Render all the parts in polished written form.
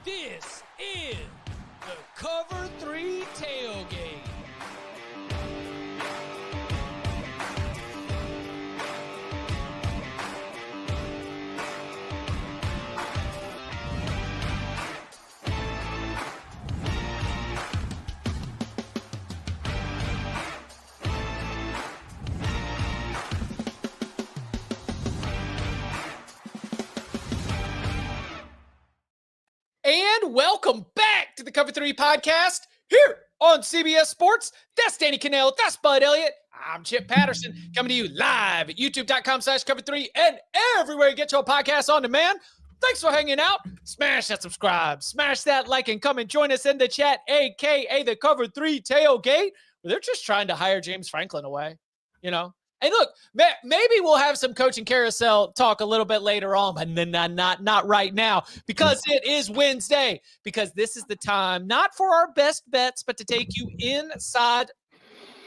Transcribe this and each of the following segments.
This is the Cover 3 Tailgate. And welcome back to the Cover 3 podcast here on CBS Sports. That's Danny Kanell. That's Bud Elliott. I'm Chip Patterson coming to you live at youtube.com/cover3 and everywhere you get your podcast on demand. Thanks for hanging out. Smash that subscribe, smash that like, and come and join us in the chat, a.k.a. the Cover 3 Tailgate, where they're just trying to hire James Franklin away, you know? And look, maybe we'll have some coaching carousel talk a little bit later on, but not right now, because it is Wednesday, because this is the time, not for our best bets, but to take you inside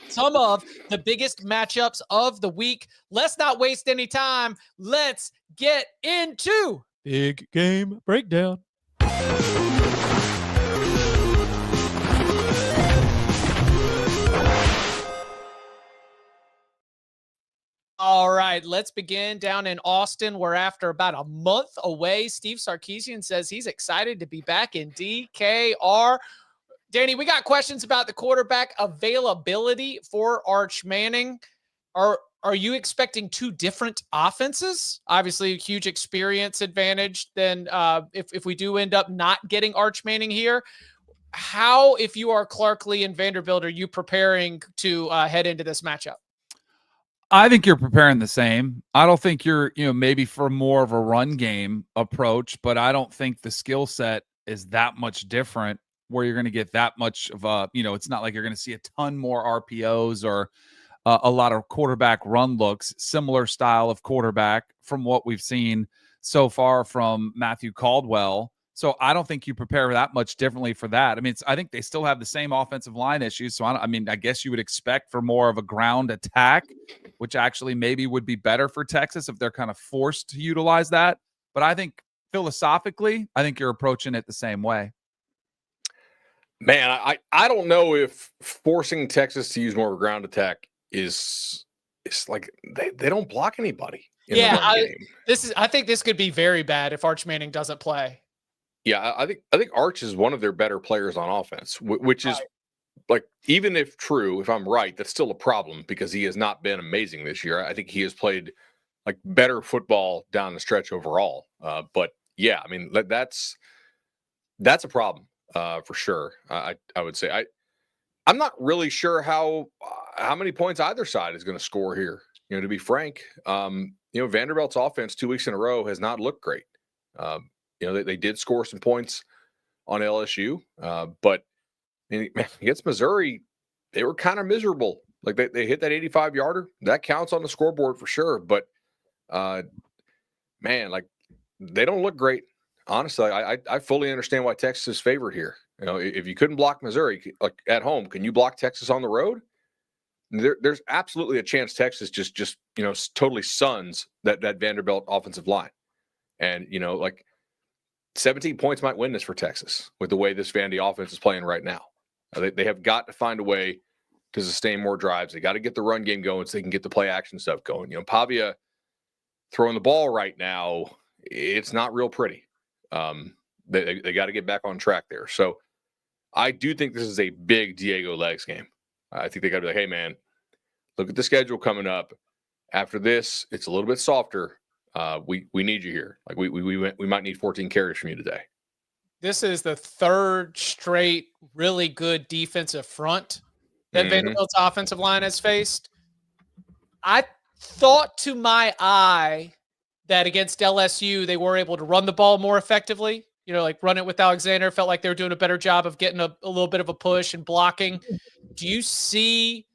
some of the biggest matchups of the week. Let's not waste any time. Let's get into Big Game Breakdown. All right, let's begin down in Austin, where after about a month away, Steve Sarkisian says he's excited to be back in DKR. Danny, we got questions about the quarterback availability for Arch Manning. Are you expecting two different offenses? Obviously, a huge experience advantage than if we do end up not getting Arch Manning here. How, if you are Clark Lee and Vanderbilt, are you preparing to head into this matchup? I think you're preparing the same. I don't think you're, maybe for more of a run game approach, but I don't think the skill set is that much different where you're going to get that much of a, it's not like you're going to see a ton more RPOs or a lot of quarterback run looks, similar style of quarterback from what we've seen so far from Matthew Caldwell. So I don't think you prepare that much differently for that. I mean, I think they still have the same offensive line issues. So I guess you would expect for more of a ground attack, which actually maybe would be better for Texas if they're kind of forced to utilize that. But I think philosophically, I think you're approaching it the same way. Man, I don't know if forcing Texas to use more of a ground attack is like they don't block anybody. I think this could be very bad if Arch Manning doesn't play. Yeah, I think Arch is one of their better players on offense, which is like, even if true, if I'm right, that's still a problem because he has not been amazing this year. I think he has played like better football down the stretch overall. But yeah, I mean, that's a problem for sure. I would say I'm not really sure how many points either side is going to score here. To be frank, Vanderbilt's offense 2 weeks in a row has not looked great. They did score some points on LSU, but against Missouri, they were kind of miserable. Like they hit that 85-yarder. That counts on the scoreboard for sure. But, like they don't look great. Honestly, I fully understand why Texas is favored here. If you couldn't block Missouri like at home, can you block Texas on the road? There's absolutely a chance Texas just totally suns that Vanderbilt offensive line. And, 17 points might win this for Texas with the way this Vandy offense is playing right now. They have got to find a way to sustain more drives. They got to get the run game going so they can get the play action stuff going. Pavia throwing the ball right now, it's not real pretty. They got to get back on track there. So I do think this is a big Diego Legs game. I think they got to be like, hey, man, look at the schedule coming up. After this, it's a little bit softer. We need you here. Like we might need 14 carries from you today. This is the third straight really good defensive front that Vanderbilt's offensive line has faced. I thought to my eye that against LSU, they were able to run the ball more effectively. Run it with Alexander. Felt like they were doing a better job of getting a little bit of a push and blocking. Do you see,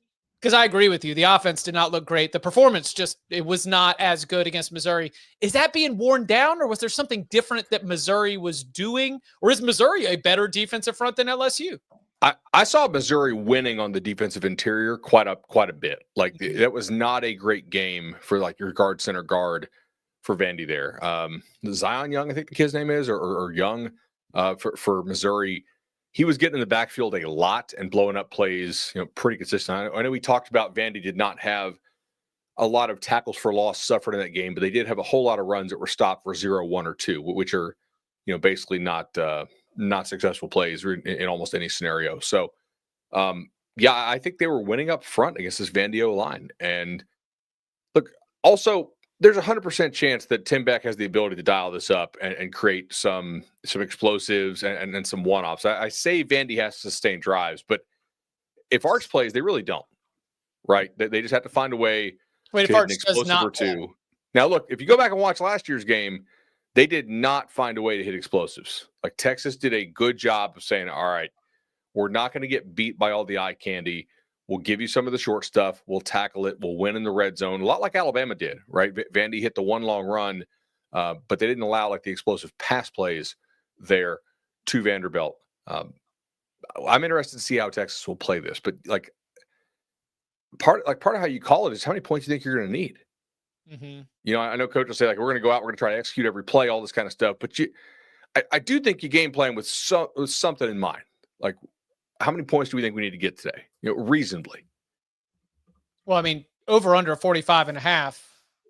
because I agree with you, the offense did not look great. The performance it was not as good against Missouri. Is that being worn down, or was there something different that Missouri was doing? Or is Missouri a better defensive front than LSU? I saw Missouri winning on the defensive interior quite a bit. Like that was not a great game for like your center guard for Vandy there. Zion Young, I think the kid's name is, or Young. for Missouri. He was getting in the backfield a lot and blowing up plays, pretty consistent. I know we talked about Vandy did not have a lot of tackles for loss suffered in that game, but they did have a whole lot of runs that were stopped for 0, 1, or 2, which are, basically not successful plays in almost any scenario. So, I think they were winning up front against this Vandy O line. And look, also, there's a 100% chance that Tim Beck has the ability to dial this up and create some explosives and some one-offs. I say Vandy has to sustain drives, but if Arch plays, they really don't, right? They just have to find a way to hit an explosive or two. Now, look, if you go back and watch last year's game, they did not find a way to hit explosives. Like, Texas did a good job of saying, all right, we're not going to get beat by all the eye candy. We'll give you some of the short stuff. We'll tackle it. We'll win in the red zone. A lot like Alabama did, right? Vandy hit the one long run, but they didn't allow the explosive pass plays there to Vanderbilt. I'm interested to see how Texas will play this, but part of how you call it is how many points you think you're going to need. Mm-hmm. I know coach will say we're going to go out, we're going to try to execute every play, all this kind of stuff. But I do think you game plan with something in mind. Like, how many points do we think we need to get today? Reasonably. Well, I mean, over under 45 and a half,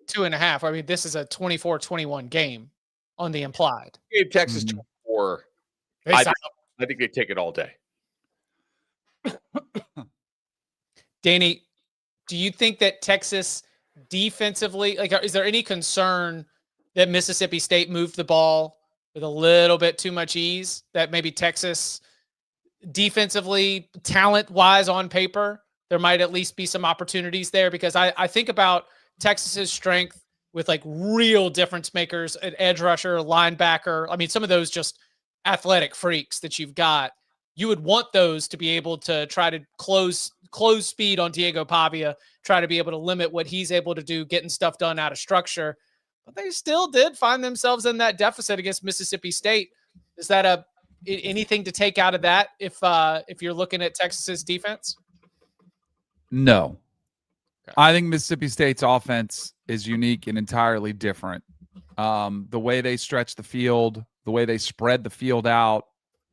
2.5. I mean, this is a 24-21 game on the implied. Gave Texas 24. I think they take it all day. Danny, do you think that Texas defensively, is there any concern that Mississippi State moved the ball with a little bit too much ease, that maybe Texas defensively, talent-wise on paper, there might at least be some opportunities there? Because I think about Texas's strength with real difference makers, an edge rusher, linebacker. I mean, some of those just athletic freaks that you've got. You would want those to be able to try to close speed on Diego Pavia, try to be able to limit what he's able to do, getting stuff done out of structure. But they still did find themselves in that deficit against Mississippi State. Is that anything to take out of that if you're looking at Texas's defense? No. Okay. I think Mississippi State's offense is unique and entirely different. The way they stretch the field, the way they spread the field out,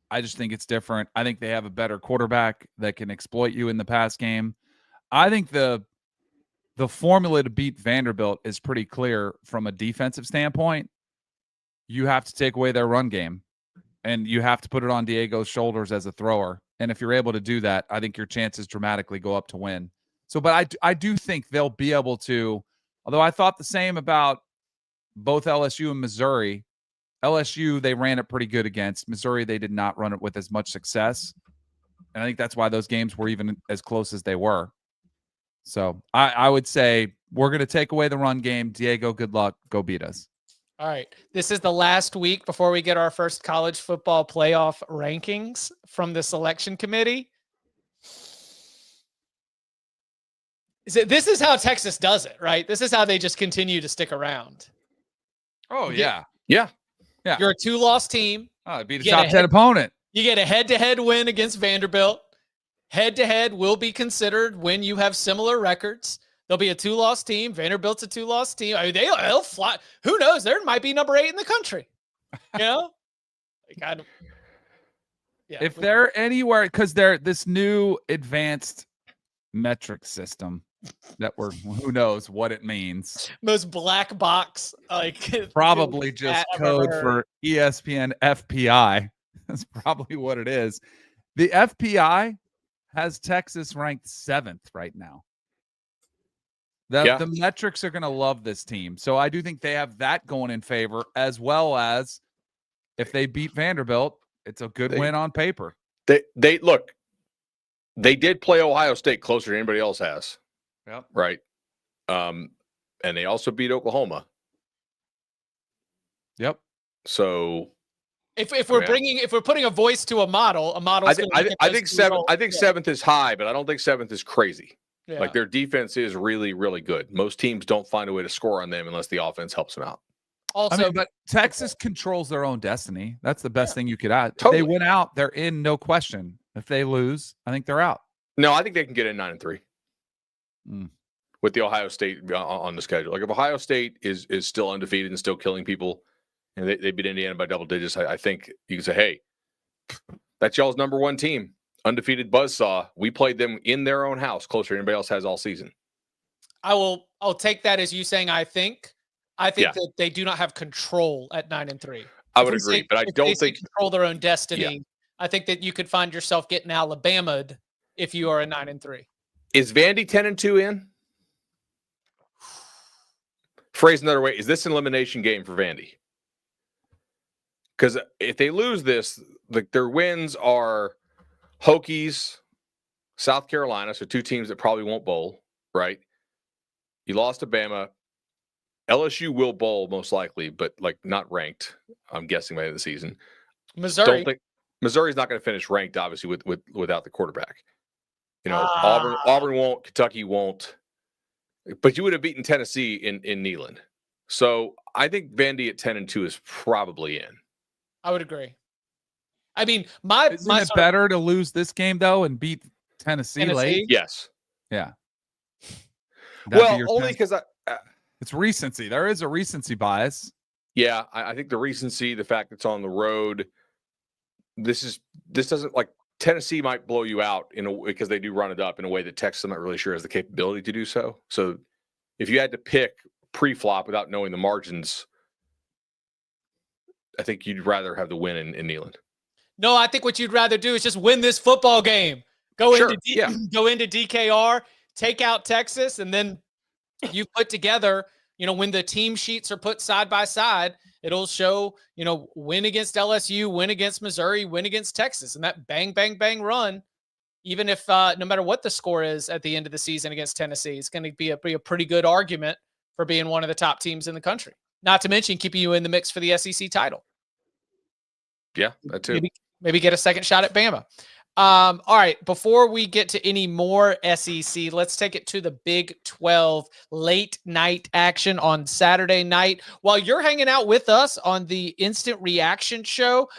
I just think it's different. I think they have a better quarterback that can exploit you in the pass game. I think the formula to beat Vanderbilt is pretty clear from a defensive standpoint. You have to take away their run game, and you have to put it on Diego's shoulders as a thrower. And if you're able to do that, I think your chances dramatically go up to win. So, but I do think they'll be able to, although I thought the same about both LSU and Missouri. LSU, they ran it pretty good against. Missouri, they did not run it with as much success. And I think that's why those games were even as close as they were. So I would say we're going to take away the run game. Diego, good luck. Go beat us. All right. This is the last week before we get our first college football playoff rankings from the selection committee. This is how Texas does it, right? This is how they just continue to stick around. Oh, yeah. Yeah. Yeah. You're a 2-loss team. Oh, beat a top 10 opponent. You get a head-to-head win against Vanderbilt. Head-to-head will be considered when you have similar records. There'll be a 2-loss team. Vanderbilt's a 2-loss team. I mean, they'll fly. Who knows? There might be number 8 in the country. If they're anywhere, because they're this new advanced metric system that who knows what it means. Most black box, probably just code for ESPN FPI. That's probably what it is. The FPI has Texas ranked 7th right now. The metrics are going to love this team. So I do think they have that going in favor, as well as if they beat Vanderbilt, it's a good win on paper. They look, they did play Ohio State closer than anybody else has. Yep. Right. And they also beat Oklahoma. Yep. So if we're putting a voice to a model, I think 7th is high, but I don't think 7th is crazy. Yeah. Their defense is really, really good. Most teams don't find a way to score on them unless the offense helps them out. Also, but Texas controls their own destiny. That's the best thing you could add. Totally. If they win out, they're in, no question. If they lose, I think they're out. No, I think they can get in 9-3 with the Ohio State on the schedule. If Ohio State is still undefeated and still killing people, and they beat Indiana by double digits, I think you can say, hey, that's y'all's number one team, undefeated buzzsaw. We played them in their own house closer than anybody else has all season. I'll take that as you saying I think that they do not have control at 9-3. I would agree, but I don't think control their own destiny. Yeah. I think that you could find yourself getting Alabama'd if you are a 9-3. Is Vandy 10-2 in? Phrase another way, is this an elimination game for Vandy? Because if they lose this, their wins are Hokies, South Carolina, so two teams that probably won't bowl, right? You lost to Bama. LSU will bowl most likely, but not ranked, I'm guessing, by the end of the season. Missouri. Don't think Missouri's not going to finish ranked, obviously, without the quarterback. Auburn won't, Kentucky won't. But you would have beaten Tennessee in Neyland. So I think Vandy at 10-2 is probably in. I would agree. I mean, isn't it better to lose this game though and beat Tennessee late? Yes. Yeah. Well, only because it's recency. There is a recency bias. Yeah, I think the recency, the fact it's on the road. This doesn't Tennessee might blow you out because they do run it up in a way that Texas, I'm not really sure has the capability to do so. So if you had to pick pre-flop without knowing the margins, I think you'd rather have the win in Neyland. No, I think what you'd rather do is just win this football game. Go into DKR, take out Texas, and then you put together, when the team sheets are put side by side, it'll show, win against LSU, win against Missouri, win against Texas. And that bang, bang, bang run, even if no matter what the score is at the end of the season against Tennessee, it's going to be a pretty good argument for being one of the top teams in the country. Not to mention keeping you in the mix for the SEC title. Yeah, that too. Maybe get a second shot at Bama. All right, before we get to any more SEC, let's take it to the Big 12 late night action on Saturday night. While you're hanging out with us on the Instant Reaction show,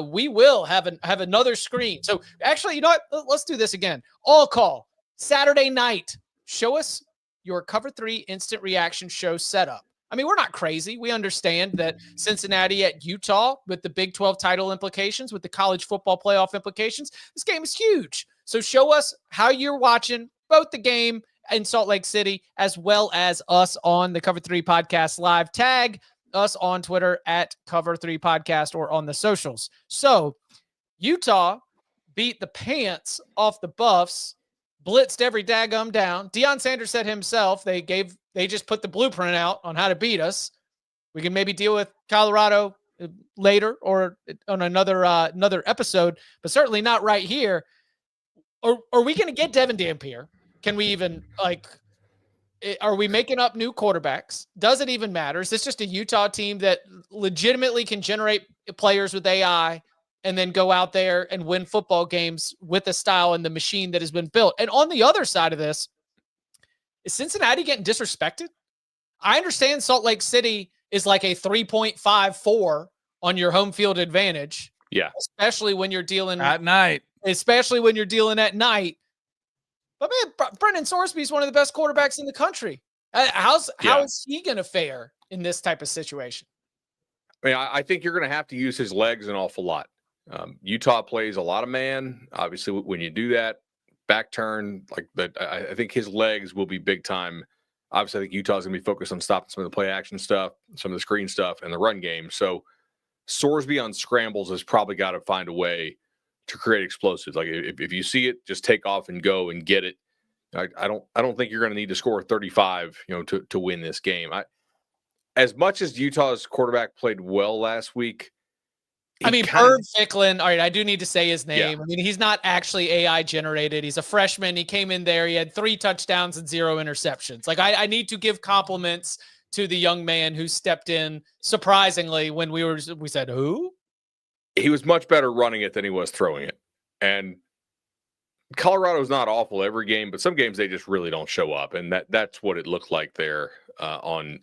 we will have another screen. So actually, you know what? Let's do this again. All call Saturday night. Show us your Cover 3 Instant Reaction show setup. I mean, we're not crazy. We understand that Cincinnati at Utah with the Big 12 title implications, with the college football playoff implications, this game is huge. So show us how you're watching both the game in Salt Lake City as well as us on the Cover 3 Podcast Live. Tag us on Twitter at Cover 3 Podcast or on the socials. So Utah beat the pants off the Buffs, blitzed every daggum down. Deion Sanders said himself, they just put the blueprint out on how to beat us. We can maybe deal with Colorado later or on another episode, but certainly not right here. Are we going to get Devin Dampier? Can we even are we making up new quarterbacks? Does it even matter? Is this just a Utah team that legitimately can generate players with AI and then go out there and win football games with the style and the machine that has been built? And on the other side of this, is Cincinnati getting disrespected? I understand Salt Lake City is like a 3.54 on your home field advantage. Yeah. Especially when you're dealing at night. Especially when you're dealing at night. But man, Brendan Sorsby is one of the best quarterbacks in the country. How is he going to fare in this type of situation? I mean, I think you're going to have to use his legs an awful lot. Utah plays a lot of man. Obviously, when you do that, back turn, I think his legs will be big time. Obviously, I think Utah's going to be focused on stopping some of the play action stuff, some of the screen stuff, and the run game. So Sorsby on scrambles has probably got to find a way to create explosives. Like if you see it, just take off and go and get it. I don't think you're going to need to score 35, to win this game. As much as Utah's quarterback played well last week, Bird Ficklin, all right, I do need to say his name. Yeah. I mean, he's not actually AI generated. He's a freshman. He came in there. He had 3 touchdowns and 0 interceptions. I need to give compliments to the young man who stepped in surprisingly when we said, who? He was much better running it than he was throwing it. And Colorado's not awful every game, but some games they just really don't show up. And that's what it looked like there on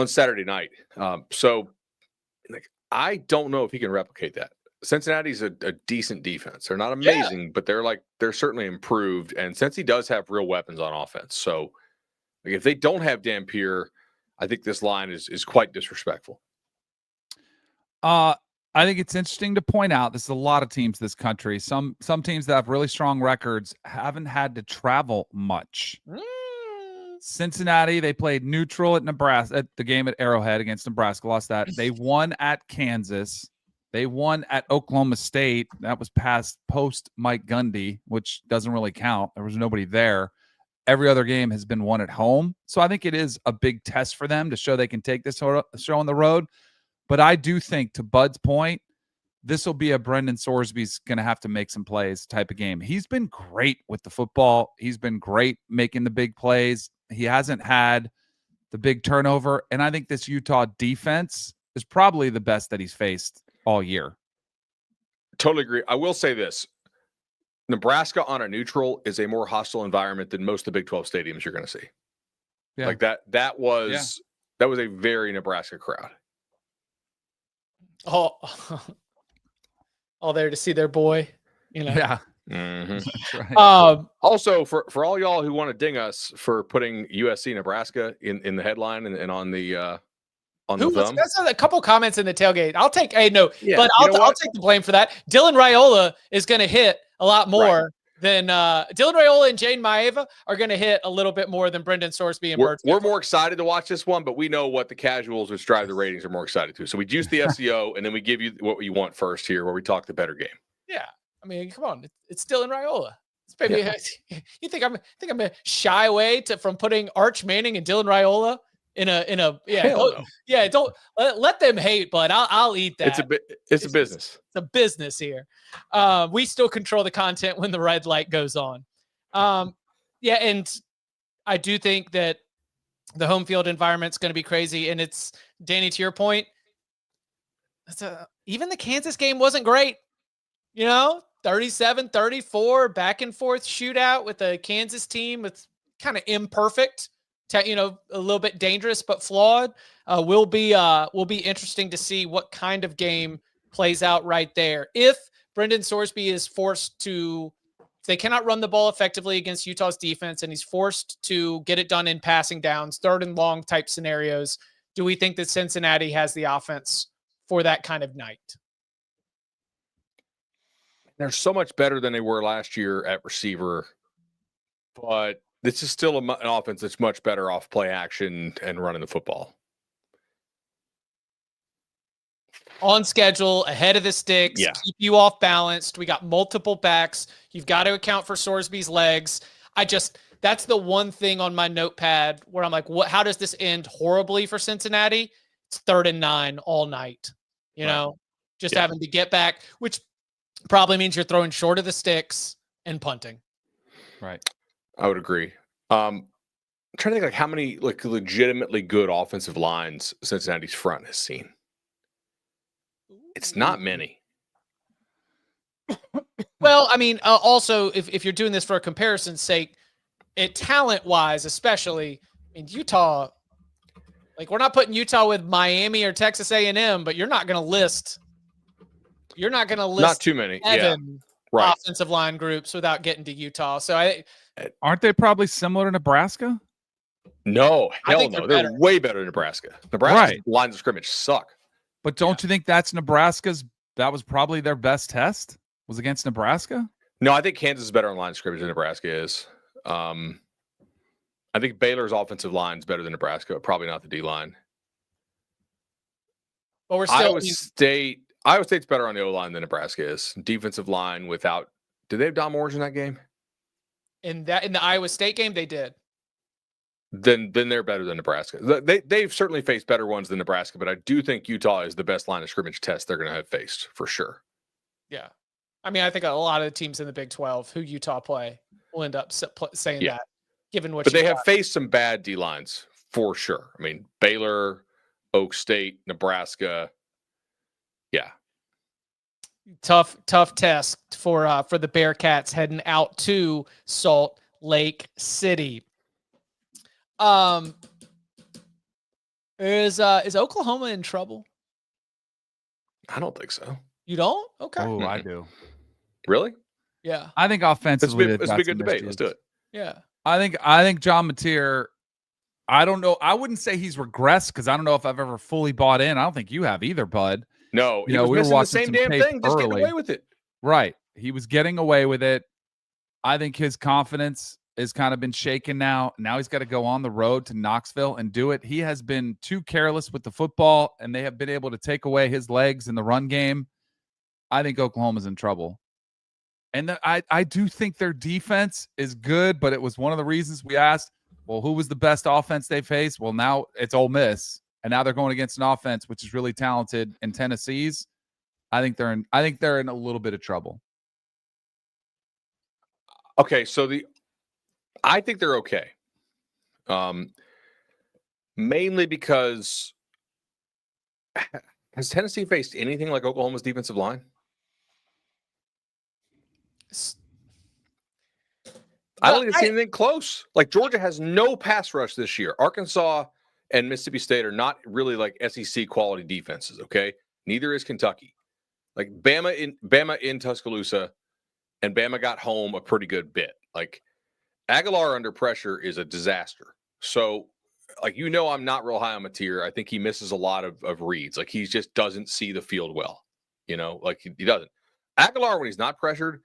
Saturday night. I don't know if he can replicate that. Cincinnati's a decent defense. They're not amazing, but they're certainly improved. And since he does have real weapons on offense, so if they don't have Dampier, I think this line is quite disrespectful. I think it's interesting to point out there's a lot of teams in this country. Some teams that have really strong records haven't had to travel much. Cincinnati, they played neutral at Nebraska at the game at Arrowhead against Nebraska, lost that. They won at Kansas. They won at Oklahoma State. That was post Mike Gundy, which doesn't really count. There was nobody there. Every other game has been won at home. So I think it is a big test for them to show they can take this show on the road. But I do think, to Bud's point, this will be a Brendan Sorsby's going to have to make some plays type of game. He's been great with the football. He's been great making the big plays. He hasn't had the big turnover. And I think this Utah defense is probably the best that he's faced all year. Totally agree. I will say this. Nebraska on a neutral is a more hostile environment than most of the Big 12 stadiums you're going to see. Yeah. Like that was a very Nebraska crowd. All there to see their boy, Yeah. Mm-hmm. That's right. Also, for all y'all who want to ding us for putting USC-Nebraska in the headline and on the thumb. That's a couple comments in the tailgate. I'll take I'll take the blame for that. Dylan Raiola is going to hit a lot more than Dylan Raiola and Jane Maeva are going to hit a little bit more than Brendan Sorsby and Bird. We're more excited to watch this one, but we know what the casuals which drive the ratings are more excited to. So we juice the SEO and then we give you what you want first here, where we talk the better game. Yeah, I mean, come on, it's Dylan Raiola. You think I'm gonna shy away from putting Arch Manning and Dylan Raiola in a don't let them hate, but I'll eat that. It's a business. It's a business here. We still control the content when the red light goes on. And I do think that the home field environment's going to be crazy. And it's, Danny, to your point, even the Kansas game wasn't great. 37-34 back and forth shootout with a Kansas team. It's kind of imperfect. A little bit dangerous but flawed. Will be interesting to see what kind of game plays out right there. If Brendan Sorsby is forced to, if they cannot run the ball effectively against Utah's defense, and he's forced to get it done in passing downs, third and long type scenarios, do we think that Cincinnati has the offense for that kind of night? They're so much better than they were last year at receiver, but this is still an offense that's much better off play action and running the football. On schedule, ahead of the sticks, keep you off balanced. We got multiple backs. You've got to account for Sorsby's legs. That's the one thing on my notepad where I'm like, how does this end horribly for Cincinnati? It's 3rd and 9 all night, having to get back, which probably means you're throwing short of the sticks and punting. Right. I would agree. I'm trying to think how many legitimately good offensive lines Cincinnati's front has seen. It's not many. Well, I mean, also if you're doing this for a comparison's sake, talent-wise, especially in Utah, we're not putting Utah with Miami or Texas A&M, but you're not going to list not too many. Offensive line groups without getting to Utah. So aren't they probably similar to Nebraska? No, hell no. They're way better than Nebraska. Nebraska's lines of scrimmage suck. But don't you think that's that was probably their best test, was against Nebraska? No, I think Kansas is better on line of scrimmage than Nebraska is. I think Baylor's offensive line is better than Nebraska, probably not the D line. But we're still Iowa State's better on the O-line than Nebraska is. Defensive line without – did they have Dom Orange in that game? In the Iowa State game, they did. Then they're better than Nebraska. They've certainly faced better ones than Nebraska, but I do think Utah is the best line of scrimmage test they're going to have faced for sure. Yeah. I mean, I think a lot of the teams in the Big 12 who Utah play will end up saying that, given what. But they have faced some bad D lines for sure. I mean, Baylor, Oak State, Nebraska. Yeah. Tough test for the Bearcats heading out to Salt Lake City. Is Oklahoma in trouble? I don't think so. You don't? Okay. Oh, I do. Really? Yeah. I think offensively, let's be a good debate. Let's do it. Yeah. I think John Mateer, I don't know. I wouldn't say he's regressed because I don't know if I've ever fully bought in. I don't think you have either, Bud. No, You he know, was we were missing the watching same some damn tape thing. Just get early. away with it. Right. He was getting away with it. I think his confidence has kind of been shaken now. Now he's got to go on the road to Knoxville and do it. He has been too careless with the football, and they have been able to take away his legs in the run game. I think Oklahoma's in trouble. And I do think their defense is good, but it was one of the reasons we asked, well, who was the best offense they faced? Well, now it's Ole Miss, and now they're going against an offense which is really talented in Tennessee's. I think they're in a little bit of trouble. Okay, so I think they're okay. Mainly because has Tennessee faced anything like Oklahoma's defensive line? I don't even see anything close. Like Georgia has no pass rush this year. Arkansas and Mississippi State are not really like SEC quality defenses. Okay, neither is Kentucky. Like Bama in Tuscaloosa, and Bama got home a pretty good bit. Like Aguilar under pressure is a disaster. So, like I'm not real high on Mateer. I think he misses a lot of reads. Like he just doesn't see the field well. Like he doesn't. Aguilar when he's not pressured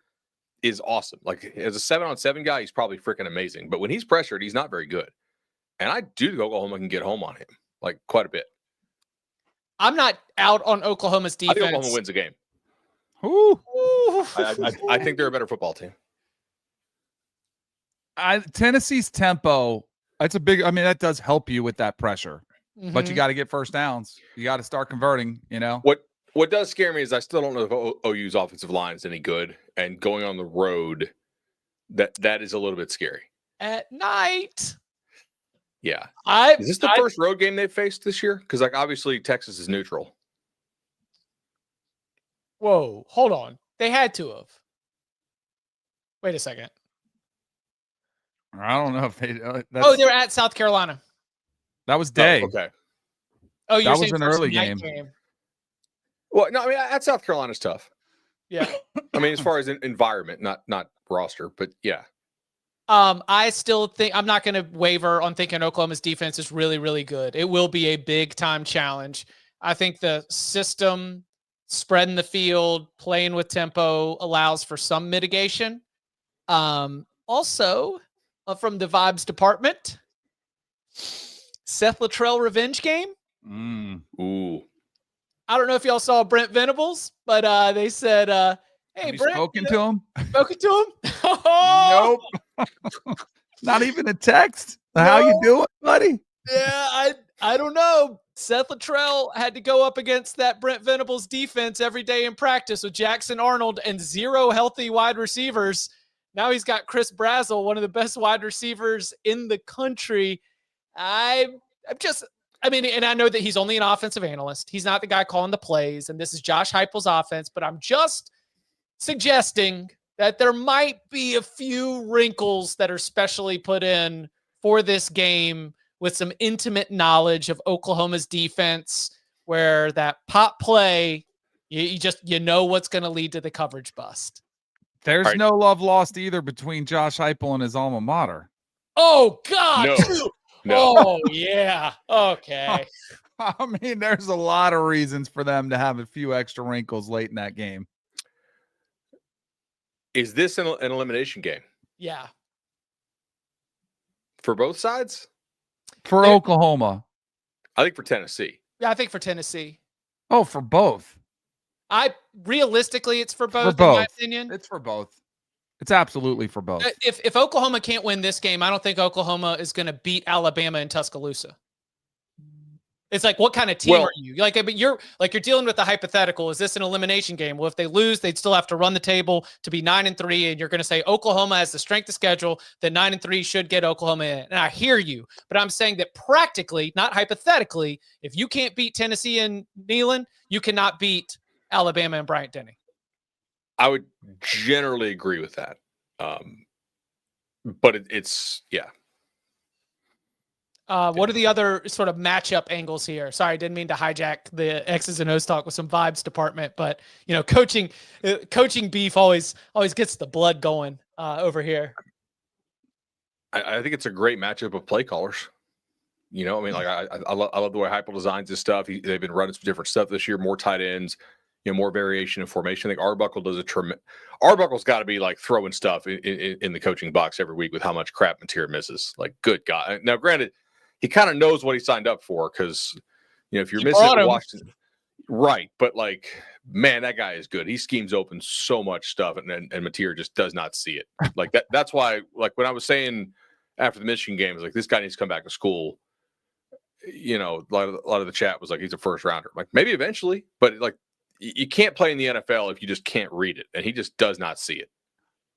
is awesome. Like as a 7-on-7 guy, he's probably freaking amazing. But when he's pressured, he's not very good. And I do think Oklahoma can get home on him, like quite a bit. I'm not out on Oklahoma's defense. I think Oklahoma wins the game. Ooh. I think they're a better football team. Tennessee's tempo, that's a big, that does help you with that pressure. Mm-hmm. But you got to get first downs. You got to start converting, What does scare me is I still don't know if OU's offensive line is any good, and going on the road, that is a little bit scary. At night. Yeah. Is this the first road game they've faced this year? Because obviously Texas is neutral. Whoa, hold on. They had to have. Wait a second. I don't know if they. They're at South Carolina. That was day. Oh, okay. Oh, you're that saying was an early game. Well, no, at South Carolina's tough. Yeah. As far as environment, not roster, but yeah. I still think I'm not going to waver on thinking Oklahoma's defense is really, really good. It will be a big time challenge. I think the system, spreading the field, playing with tempo allows for some mitigation. Also, from the vibes department, Seth Luttrell revenge game. Ooh. I don't know if y'all saw Brent Venables, but they said, "Hey, Have you Brent, spoken to him? Spoken to him? Nope. Not even a text. No. How you doing, buddy? Yeah, I don't know. Seth Luttrell had to go up against that Brent Venables defense every day in practice with Jackson Arnold and 0 healthy wide receivers. Now he's got Chris Brazzell, one of the best wide receivers in the country. And I know that he's only an offensive analyst. He's not the guy calling the plays, and this is Josh Heupel's offense, but I'm just suggesting that there might be a few wrinkles that are specially put in for this game with some intimate knowledge of Oklahoma's defense, where that pop play, you know what's going to lead to the coverage bust. There's no love lost either between Josh Heupel and his alma mater. Oh, God. No. Oh, yeah. Okay. There's a lot of reasons for them to have a few extra wrinkles late in that game. Is this an elimination game? Yeah. For both sides? For Oklahoma. I think for Tennessee. Yeah, I think for Tennessee. Oh, for both. Realistically, it's for both, in my opinion. It's for both. It's absolutely for both. If Oklahoma can't win this game, I don't think Oklahoma is going to beat Alabama in Tuscaloosa. It's like, what kind of team are you? But you're dealing with the hypothetical. Is this an elimination game? Well, if they lose, they'd still have to run the table to be 9-3, and you're going to say Oklahoma has the strength of schedule that 9-3 should get Oklahoma in. And I hear you, but I'm saying that practically, not hypothetically, if you can't beat Tennessee and Neyland, you cannot beat Alabama and Bryant-Denny. I would generally agree with that. But it's. What are the other sort of matchup angles here? Sorry, I didn't mean to hijack the X's and O's talk with some vibes department, but coaching beef always gets the blood going over here. I think it's a great matchup of play callers. You know, I mean, like I love the way Heupel designs his stuff. They've been running some different stuff this year, more tight ends, more variation in formation. I think Arbuckle does Arbuckle's got to be like throwing stuff in the coaching box every week with how much crap Mateer misses. Like, good God. Now, granted, he kind of knows what he signed up for because, if you're missing it, Washington, right? But like, man, that guy is good. He schemes open so much stuff, and Mateer just does not see it. Like that. That's why, like when I was saying after the Michigan game, I was like, this guy needs to come back to school. A lot of the chat was like, he's a first rounder. Like, maybe eventually, but like, you can't play in the NFL if you just can't read it, and he just does not see it.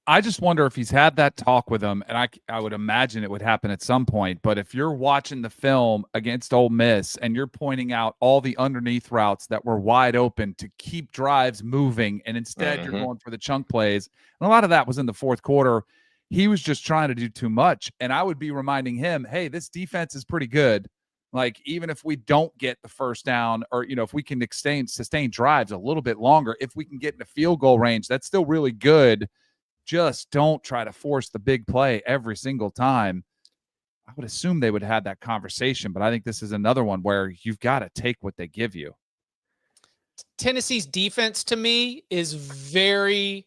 I just wonder if he's had that talk with him, and I would imagine it would happen at some point. But if you're watching the film against Ole Miss and you're pointing out all the underneath routes that were wide open to keep drives moving, and instead you're going for the chunk plays, and a lot of that was in the fourth quarter, he was just trying to do too much. And I would be reminding him, hey, this defense is pretty good. Like, even if we don't get the first down, or, if we can sustain drives a little bit longer, if we can get in the field goal range, that's still really good. Just don't try to force the big play every single time. I would assume they would have that conversation, but I think this is another one where you've got to take what they give you. Tennessee's defense, to me, is very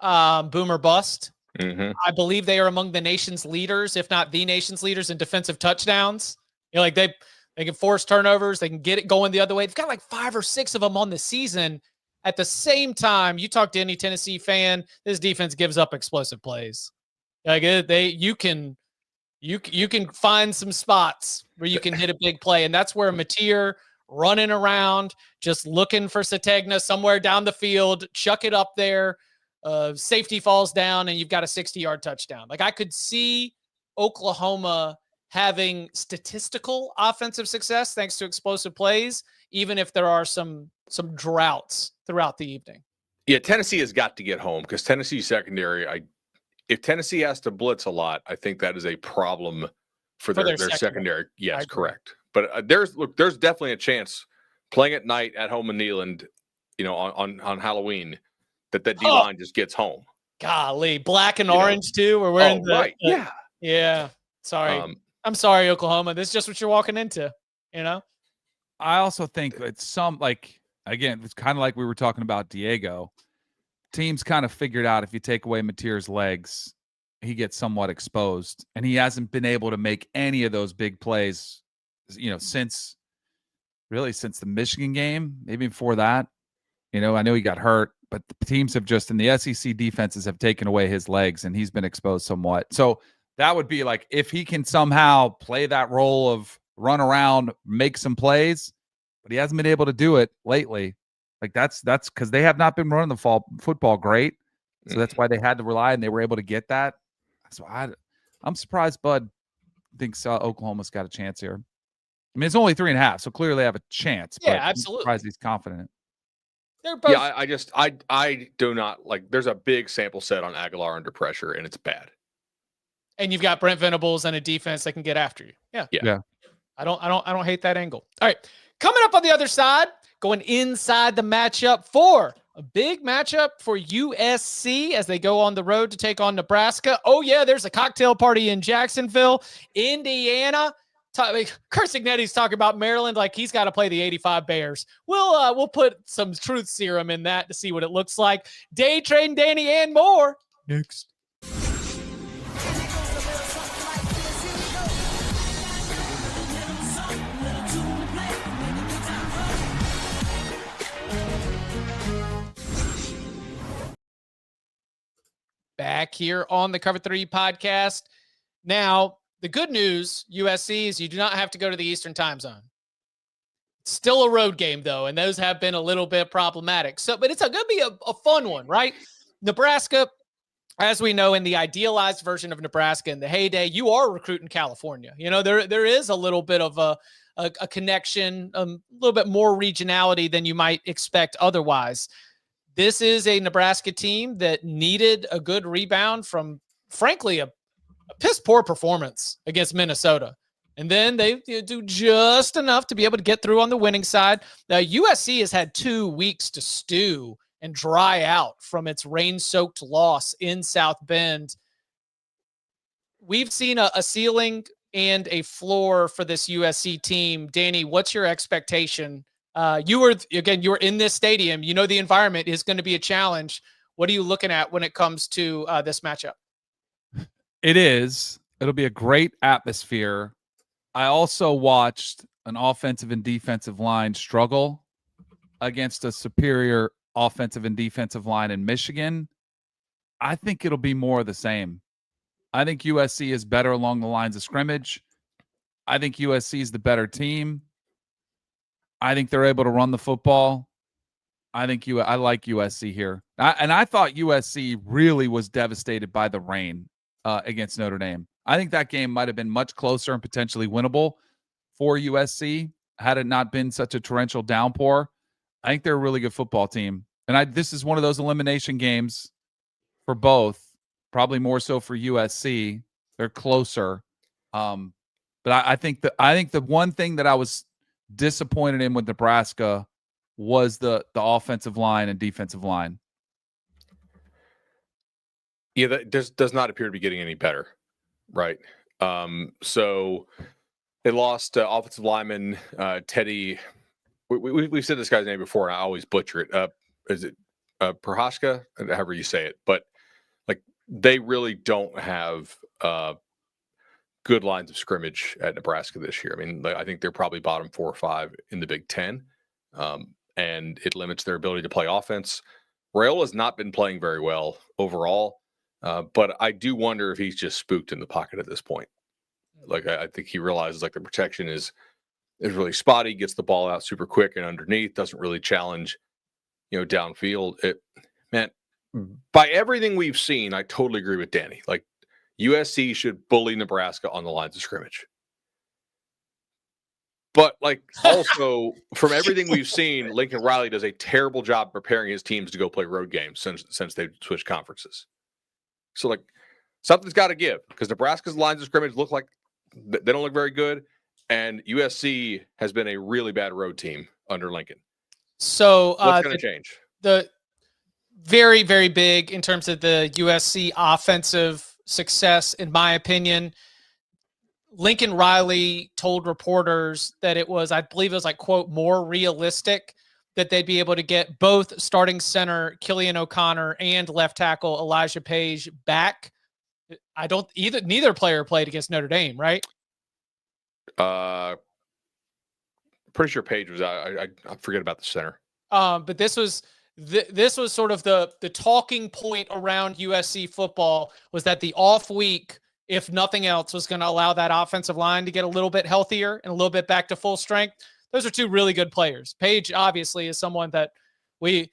boom or bust. I believe they are among the nation's leaders, if not the nation's leaders, in defensive touchdowns. Like they can force turnovers. They can get it going the other way. They've got like 5 or 6 of them on the season. At the same time, you talk to any Tennessee fan, this defense gives up explosive plays. Like you can find some spots where you can hit a big play, and that's where Mateer running around, just looking for Sategna somewhere down the field, chuck it up there. Safety falls down, and you've got a 60-yard touchdown. Like, I could see Oklahoma having statistical offensive success thanks to explosive plays, even if there are some droughts throughout the evening. Yeah, Tennessee has got to get home because Tennessee secondary, if Tennessee has to blitz a lot, I think that is a problem for their secondary. Yes, correct. But there's definitely a chance playing at night at home in Neyland, on Halloween, that D-line just gets home. Golly, black and orange too. We're wearing right. Yeah. Sorry. I'm sorry, Oklahoma. This is just what you're walking into, I also think it's again, it's kind of like we were talking about Diego. Teams kind of figured out if you take away Mateer's legs, he gets somewhat exposed, and he hasn't been able to make any of those big plays, since the Michigan game, maybe before that. I know he got hurt, but the teams have just, in the SEC defenses, have taken away his legs, and he's been exposed somewhat. So that would be like, if he can somehow play that role of run around, make some plays, but he hasn't been able to do it lately. Like that's because they have not been running the football great. So that's why they had to rely, and they were able to get that. So I'm surprised Bud thinks Oklahoma's got a chance here. I mean, it's only 3.5, so clearly they have a chance. Yeah, but absolutely. I'm surprised he's confident. They're both. Yeah, I do not like. There's a big sample set on Aguilar under pressure, and it's bad. And you've got Brent Venables and a defense that can get after you. Yeah. I don't hate that angle. All right. Coming up on the other side, going inside the matchup for a big matchup for USC as they go on the road to take on Nebraska. Oh yeah, there's a cocktail party in Jacksonville, Indiana. Kurt Signetti's talking about Maryland like he's got to play the 85 Bears. We'll put some truth serum in that to see what it looks like. Day Train Danny and more next. Back here on the Cover 3 podcast. Now, the good news, USC, is you do not have to go to the Eastern time zone. It's still a road game, though, and those have been a little bit problematic. But it's going to be a fun one, right? Nebraska, as we know, in the idealized version of Nebraska in the heyday, you are recruiting California. There is a little bit of a connection, a little bit more regionality than you might expect otherwise. This is a Nebraska team that needed a good rebound from, frankly, a piss poor performance against Minnesota. And then they do just enough to be able to get through on the winning side. Now, USC has had 2 weeks to stew and dry out from its rain-soaked loss in South Bend. We've seen a ceiling and a floor for this USC team. Danny, what's your expectation? You were in this stadium. You know the environment is going to be a challenge. What are you looking at when it comes to this matchup? It'll be a great atmosphere. I also watched an offensive and defensive line struggle against a superior offensive and defensive line in Michigan. I think it'll be more of the same. I think USC is better along the lines of scrimmage. I think USC is the better team. I think they're able to run the football. I like USC here. I thought USC really was devastated by the rain against Notre Dame. I think that game might have been much closer and potentially winnable for USC had it not been such a torrential downpour. I think they're a really good football team. And this is one of those elimination games for both, probably more so for USC. They're closer. But I think the one thing that I was disappointed in with Nebraska was the offensive line and defensive line. Yeah, that does not appear to be getting any better, right? So they lost offensive lineman Teddy. We've said this guy's name before, and I always butcher it. Is it Prohaska? However you say it, but like they really don't have good lines of scrimmage at Nebraska this year. I mean, I think they're probably bottom 4 or 5 in the Big Ten, and it limits their ability to play offense. Raiola's not been playing very well overall, but I do wonder if he's just spooked in the pocket at this point. Like I think he realizes like the protection is really spotty, gets the ball out super quick and underneath, doesn't really challenge, downfield. Man, by everything we've seen, I totally agree with Danny. Like USC should bully Nebraska on the lines of scrimmage. But like also from everything we've seen, Lincoln Riley does a terrible job preparing his teams to go play road games since they've switched conferences. So like something's got to give because Nebraska's lines of scrimmage look like they don't look very good, and USC has been a really bad road team under Lincoln. So what's going to change? The very, very big in terms of the USC offensive success, in my opinion. Lincoln Riley told reporters that it was, I believe it was like, quote, more realistic that they'd be able to get both starting center Killian O'Connor and left tackle Elijah Page back. Neither player played against Notre Dame, right? Pretty sure Page was out. I forget about the center. But this was sort of the talking point around USC football was that the off week, if nothing else, was going to allow that offensive line to get a little bit healthier and a little bit back to full strength. Those are two really good players. Page obviously is someone that we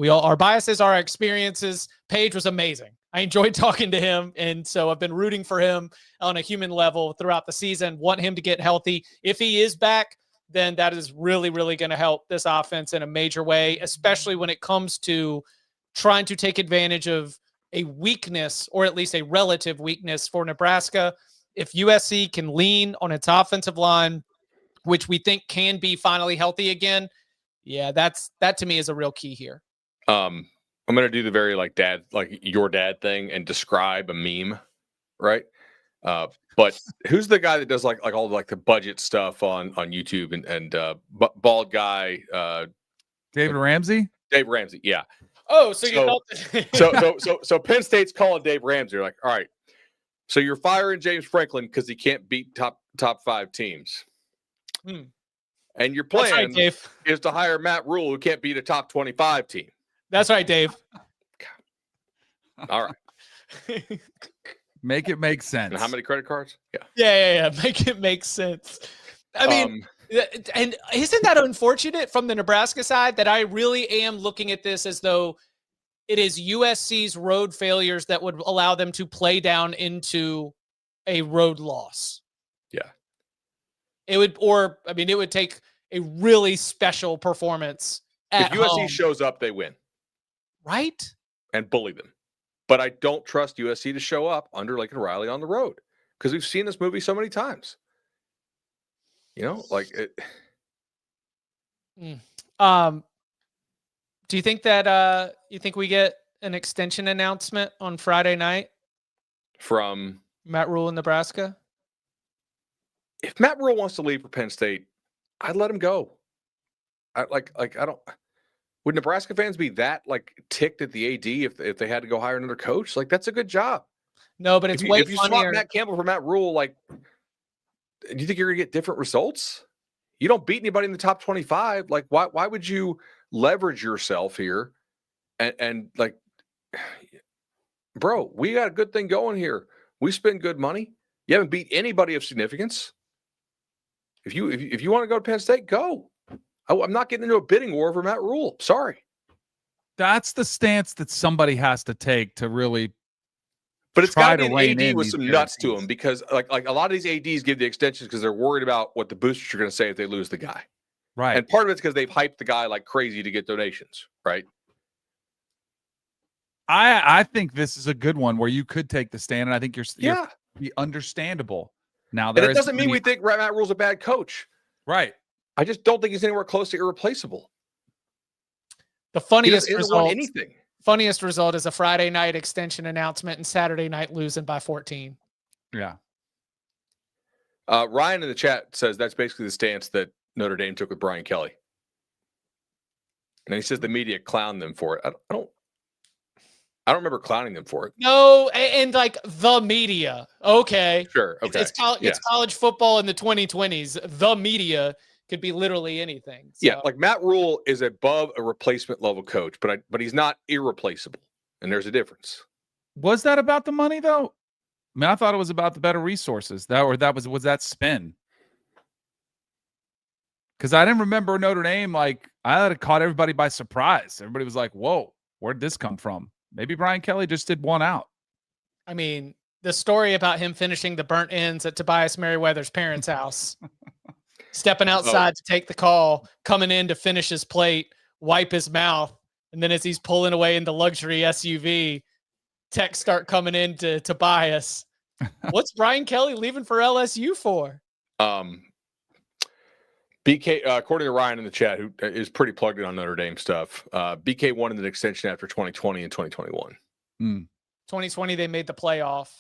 all, our biases, our experiences. Page was amazing. I enjoyed talking to him, and so I've been rooting for him on a human level throughout the season. Want him to get healthy. If he is back, then that is really, really going to help this offense in a major way, especially when it comes to trying to take advantage of a weakness, or at least a relative weakness for Nebraska. If USC can lean on its offensive line, which we think can be finally healthy again, yeah, that to me is a real key here. I'm going to do the very your dad thing and describe a meme, right? But who's the guy that does like all the budget stuff on YouTube and bald guy? David Ramsey? Dave Ramsey, yeah. Oh, so you felt it. So Penn State's calling Dave Ramsey. They're like, all right, so you're firing James Franklin because he can't beat top 5 teams. And your plan is to hire Matt Rule, who can't beat a top 25 team. That's right, Dave. All right. Make it make sense. And how many credit cards? Yeah. Make it make sense. I mean, and isn't that unfortunate from the Nebraska side that I really am looking at this as though it is USC's road failures that would allow them to play down into a road loss? Yeah. It would take a really special performance at if USC home. shows up, they win. Right? And bully them. But I don't trust USC to show up under Lincoln Riley on the road because we've seen this movie so many times. Like it. Do you think that we get an extension announcement on Friday night from Matt Rule in Nebraska? if Matt Rule wants to leave for Penn State, I'd let him go. I don't. Would Nebraska fans be that ticked at the AD if they had to go hire another coach? That's a good job. No, but it's way if you swap funnier. Matt Campbell for Matt Rule, do you think you're gonna get different results? You don't beat anybody in the top 25. Why would you leverage yourself here? And bro, we got a good thing going here. We spend good money. You haven't beat anybody of significance. If you want to go to Penn State, go. I'm not getting into a bidding war over Matt Rule. Sorry. That's the stance that somebody has to take to really. But it's got to be rein an AD in with these some nuts to guarantees. him, because a lot of these ADs give the extensions because they're worried about what the boosters are going to say if they lose the guy. Right. And part of it's because they've hyped the guy like crazy to get donations, right? I think this is a good one where you could take the stand, and I think you're be understandable. Now, And it doesn't mean we think Matt Rule's a bad coach. Right. I just don't think he's anywhere close to irreplaceable. The funniest He doesn't won result. anything. Funniest result is a Friday night extension announcement and Saturday night losing by 14. Yeah. Ryan in the chat says that's basically the stance that Notre Dame took with Brian Kelly. And he says the media clowned them for it. I don't remember clowning them for it. No, and the media. Okay. Sure. Okay. It's college football in the 2020s. The media could be literally anything. So. Yeah, Matt Rule is above a replacement level coach, but he's not irreplaceable, and there's a difference. Was that about the money though? I mean, I thought it was about the better resources. Was that spin? Because I didn't remember Notre Dame. I had caught everybody by surprise. Everybody was like, "Whoa, where'd this come from?" Maybe Brian Kelly just did one out. I mean, the story about him finishing the burnt ends at Tobias Merriweather's parents' house. Stepping outside to take the call, coming in to finish his plate, wipe his mouth, and then as he's pulling away in the luxury SUV, texts start coming in to Tobias. What's Brian Kelly leaving for LSU for? BK, according to Ryan in the chat, who is pretty plugged in on Notre Dame stuff, BK wanted an extension after 2020 and 2021. 2020, they made the playoff.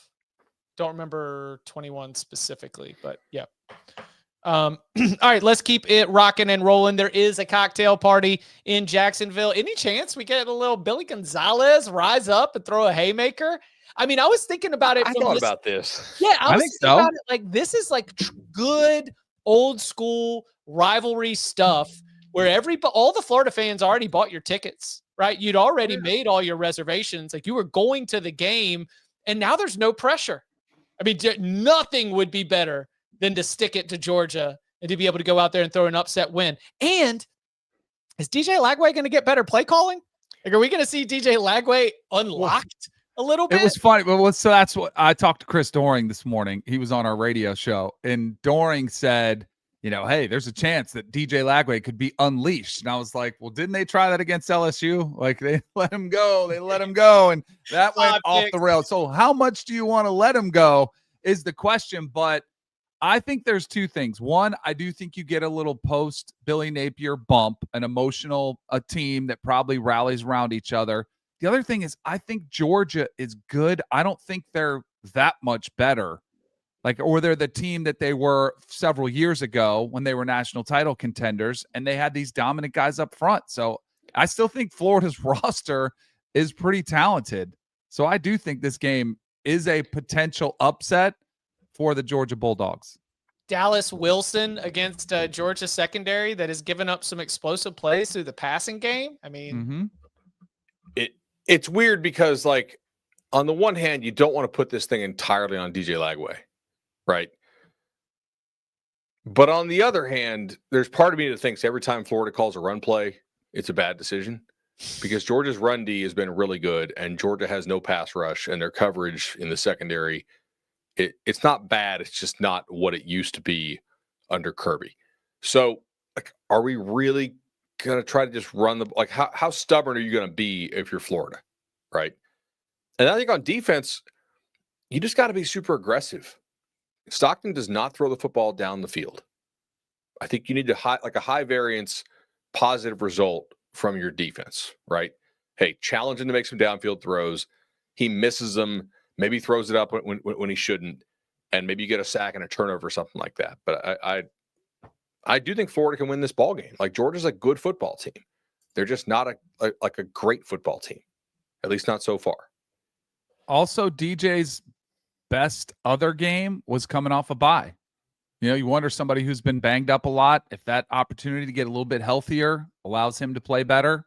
Don't remember 21 specifically, but yeah. All right, let's keep it rocking and rolling. There is a cocktail party in Jacksonville. Any chance we get a little Billy Gonzalez rise up and throw a haymaker? I mean, I was thinking about it. I thought about this. Yeah, I was think thinking so. about it. This is good old school rivalry stuff where all the Florida fans already bought your tickets, right? You'd already made all your reservations. You were going to the game, and now there's no pressure. I mean, nothing would be better than to stick it to Georgia and to be able to go out there and throw an upset win. And is DJ Lagway going to get better play calling? Are we going to see DJ Lagway unlocked a little bit? It was funny. So that's what I talked to Chris Doring this morning. He was on our radio show, and Doring said, hey, there's a chance that DJ Lagway could be unleashed. And I was like, well, didn't they try that against LSU? They let him go. And that went off the rails. So how much do you want to let him go is the question. But I think there's two things. One, I do think you get a little post Billy Napier bump, an emotional team that probably rallies around each other. The other thing is I think Georgia is good. I don't think they're that much better. Or they're the team that they were several years ago when they were national title contenders and they had these dominant guys up front. So I still think Florida's roster is pretty talented. So I do think this game is a potential upset for the Georgia Bulldogs. Dallas Wilson against Georgia secondary that has given up some explosive plays through the passing game. I mean, it's weird because on the one hand, you don't want to put this thing entirely on DJ Lagway, right? But on the other hand, there's part of me that thinks every time Florida calls a run play, it's a bad decision because Georgia's run D has been really good and Georgia has no pass rush and their coverage in the secondary. It's not bad. It's just not what it used to be under Kirby. So, are we really going to try to just run the how stubborn are you going to be if you're Florida, right? And I think on defense, you just got to be super aggressive. Stockton does not throw the football down the field. I think you need to a high variance positive result from your defense, right? Hey, challenge him to make some downfield throws. He misses them. Maybe throws it up when he shouldn't. and maybe you get a sack and a turnover or something like that. But I do think Florida can win this ball game. Like, Georgia's a good football team. They're just not a great football team, at least not so far. Also, DJ's best other game was coming off a bye. You wonder somebody who's been banged up a lot, if that opportunity to get a little bit healthier allows him to play better.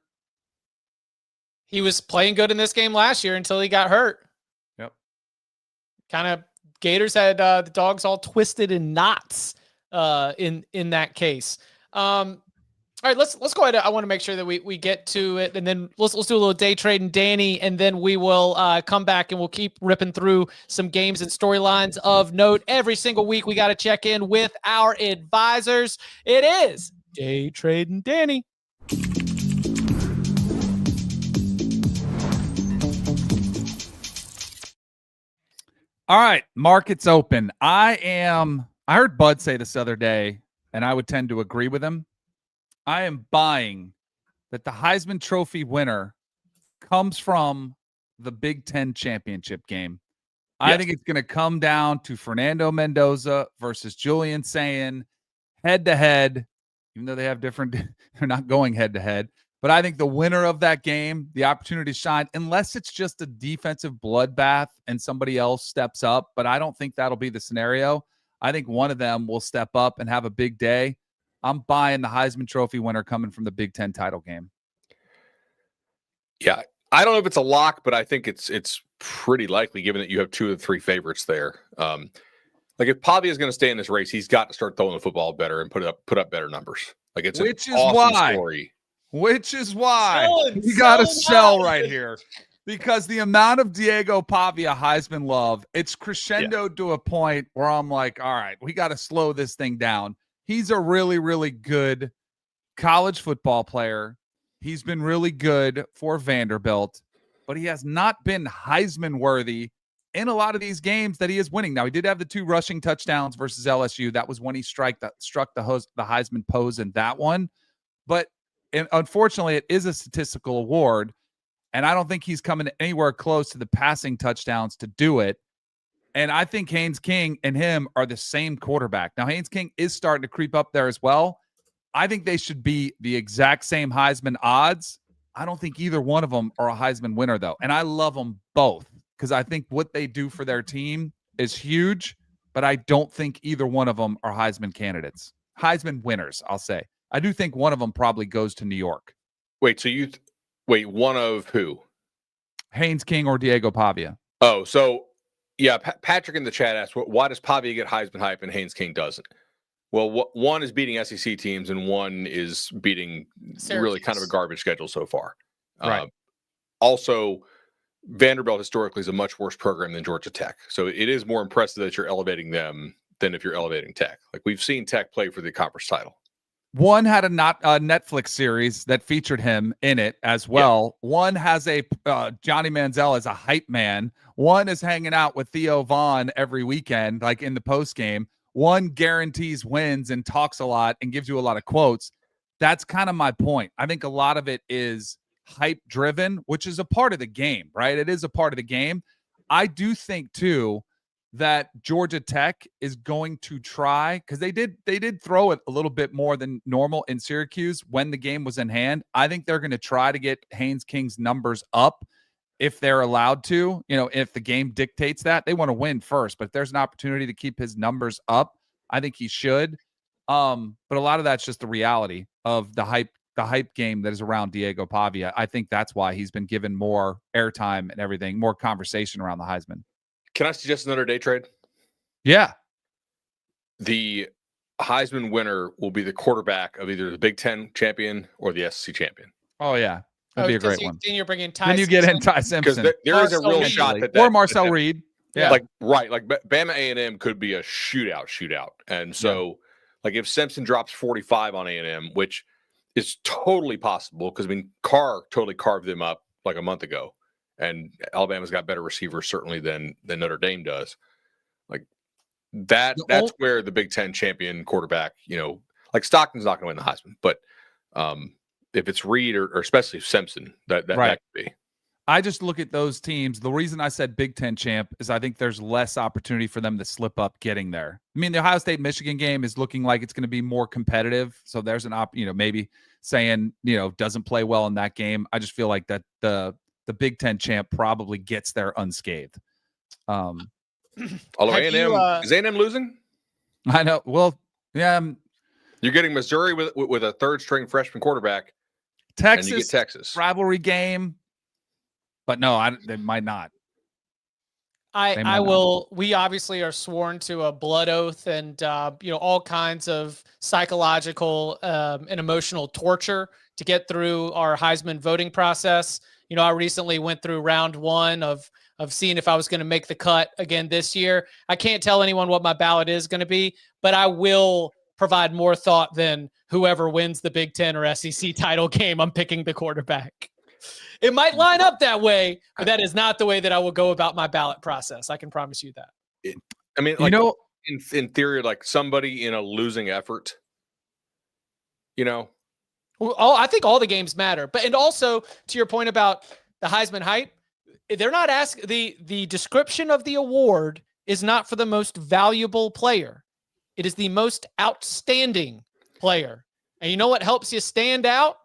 He was playing good in this game last year until he got hurt. Yep. Kind of Gators had the dogs all twisted in knots in that case. All right, let's go ahead. I want to make sure that we get to it, and then let's do a little day trade and Danny, and then we will come back and we'll keep ripping through some games and storylines of note. Every single week we got to check in with our advisors. It is day trade and Danny. All right, markets open. I heard Bud say this other day, and I would tend to agree with him. I am buying that the Heisman Trophy winner comes from the Big Ten championship game. Yes. I think it's going to come down to Fernando Mendoza versus Julian Sayin head-to-head, even though they have different – they're not going head-to-head. But I think the winner of that game, the opportunity to shine, unless it's just a defensive bloodbath and somebody else steps up, but I don't think that'll be the scenario. I think one of them will step up and have a big day. I'm buying the Heisman Trophy winner coming from the Big Ten title game. Yeah, I don't know if it's a lock, but I think it's pretty likely given that you have 2 of the 3 favorites there. Like, if Pavia is going to stay in this race, he's got to start throwing the football better and put up better numbers. Like, it's an awesome story. Which is why we got to sell right here, because the amount of Diego Pavia Heisman love, it's crescendoed to a point where I'm like, all right, we got to slow this thing down. He's a really, really good college football player. He's been really good for Vanderbilt, but he has not been Heisman worthy in a lot of these games that he is winning. Now, he did have the 2 rushing touchdowns versus LSU. That was when he struck the Heisman pose in that one. But unfortunately, it is a statistical award, and I don't think he's coming anywhere close to the passing touchdowns to do it. And I think Haynes King and him are the same quarterback. Now, Haynes King is starting to creep up there as well. I think they should be the exact same Heisman odds. I don't think either one of them are a Heisman winner, though. And I love them both because I think what they do for their team is huge, but I don't think either one of them are Heisman candidates. Heisman winners, I'll say. I do think one of them probably goes to New York. Wait, so one of who? Haynes King or Diego Pavia. Oh, so yeah, Patrick in the chat asked, why does Pavia get Heisman hype and Haynes King doesn't? Well, one is beating SEC teams and one is beating Syracuse. Really kind of a garbage schedule so far. Right. Also, Vanderbilt historically is a much worse program than Georgia Tech. So it is more impressive that you're elevating them than if you're elevating Tech. Like, we've seen Tech play for the conference title. One had a Netflix series that featured him in it as well. Yeah. One has a Johnny Manziel as a hype man. One is hanging out with Theo Vaughn every weekend, like in the post game. One guarantees wins and talks a lot and gives you a lot of quotes. That's kind of my point. I think a lot of it is hype driven, which is a part of the game, right? It is a part of the game. I do think too that Georgia Tech is going to try, because they did throw it a little bit more than normal in Syracuse when the game was in hand. I think they're going to try to get Haynes King's numbers up if they're allowed to. If the game dictates that. They want to win first, but if there's an opportunity to keep his numbers up, I think he should. But a lot of that's just the reality of the hype game that is around Diego Pavia. I think that's why he's been given more airtime and everything, more conversation around the Heisman. Can I suggest another day trade? Yeah. The Heisman winner will be the quarterback of either the Big Ten champion or the SEC champion. Oh, yeah. That'd be a great one. Then you're bringing Ty Then you get in Ty Simpson. Because there is a real shot that or Marcel Reed. Yeah. Like Bama A&M could be a shootout. And so, like, if Simpson drops 45 on A&M, which is totally possible because, Carr totally carved them up like a month ago. And Alabama's got better receivers certainly than Notre Dame does. Like that's where the Big Ten champion quarterback, like Stockton's not going to win the Heisman, but if it's Reed or especially Simpson, that could be. I just look at those teams. The reason I said Big Ten champ is I think there's less opportunity for them to slip up getting there. I mean, the Ohio State-Michigan game is looking like it's going to be more competitive. So there's an maybe saying, doesn't play well in that game. I just feel like that the Big Ten champ probably gets there unscathed. Although A&M, is A&M losing? I know. Well, yeah. You're getting Missouri with a third-string freshman quarterback. Texas, and you get Texas. Rivalry game. But no, they might not. I will. We obviously are sworn to a blood oath and, all kinds of psychological and emotional torture to get through our Heisman voting process. I recently went through round one of seeing if I was going to make the cut again this year. I can't tell anyone what my ballot is going to be, but I will provide more thought than whoever wins the Big Ten or SEC title game. I'm picking the quarterback. It might line up that way, but that is not the way that I will go about my ballot process. I can promise you that. In theory, like somebody in a losing effort, Well, I think all the games matter. And also to your point about the Heisman hype, they're not asking the description of the award is not for the most valuable player. It is the most outstanding player. And you know what helps you stand out?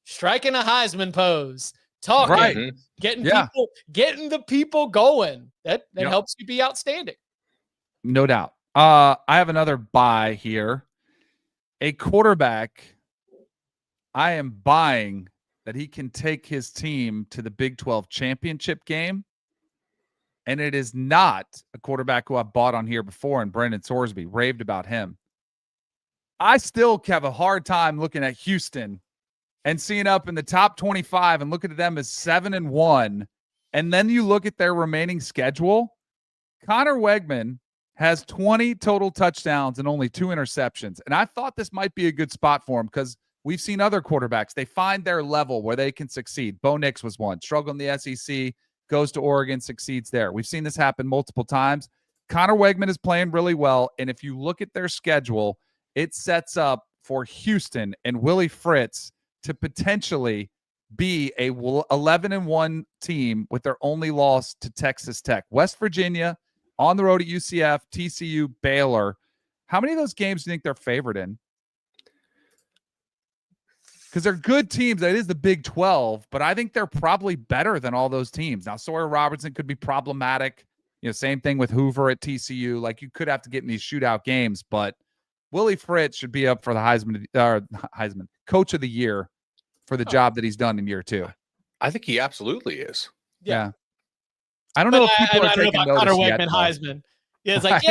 Striking a Heisman pose. Talking, right. getting the people going. That helps you be outstanding. No doubt. I have another buy here. A quarterback, I am buying that he can take his team to the Big 12 championship game. And it is not a quarterback who I've bought on here before, and Brendan Sorsby raved about him. I still have a hard time looking at Houston and seeing up in the top 25 and looking at them as 7-1. And then you look at their remaining schedule. Connor Wegman has 20 total touchdowns and only 2 interceptions. And I thought this might be a good spot for him because we've seen other quarterbacks. They find their level where they can succeed. Bo Nix was one. Struggled in the SEC, goes to Oregon, succeeds there. We've seen this happen multiple times. Connor Wegman is playing really well. And if you look at their schedule, it sets up for Houston and Willie Fritz to potentially be a 11-1 team with their only loss to Texas Tech. West Virginia, on the road at UCF, TCU, Baylor. How many of those games do you think they're favored in? Because they're good teams. That is the Big 12, but I think they're probably better than all those teams. Now, Sawyer Robertson could be problematic. Same thing with Hoover at TCU. Like, you could have to get in these shootout games, but Willie Fritz should be up for the Heisman Coach of the Year for the job that he's done in year 2. I think he absolutely is. Yeah. I don't know if people are taking notice Connor yet. Wegman Heisman. Yeah, it's like,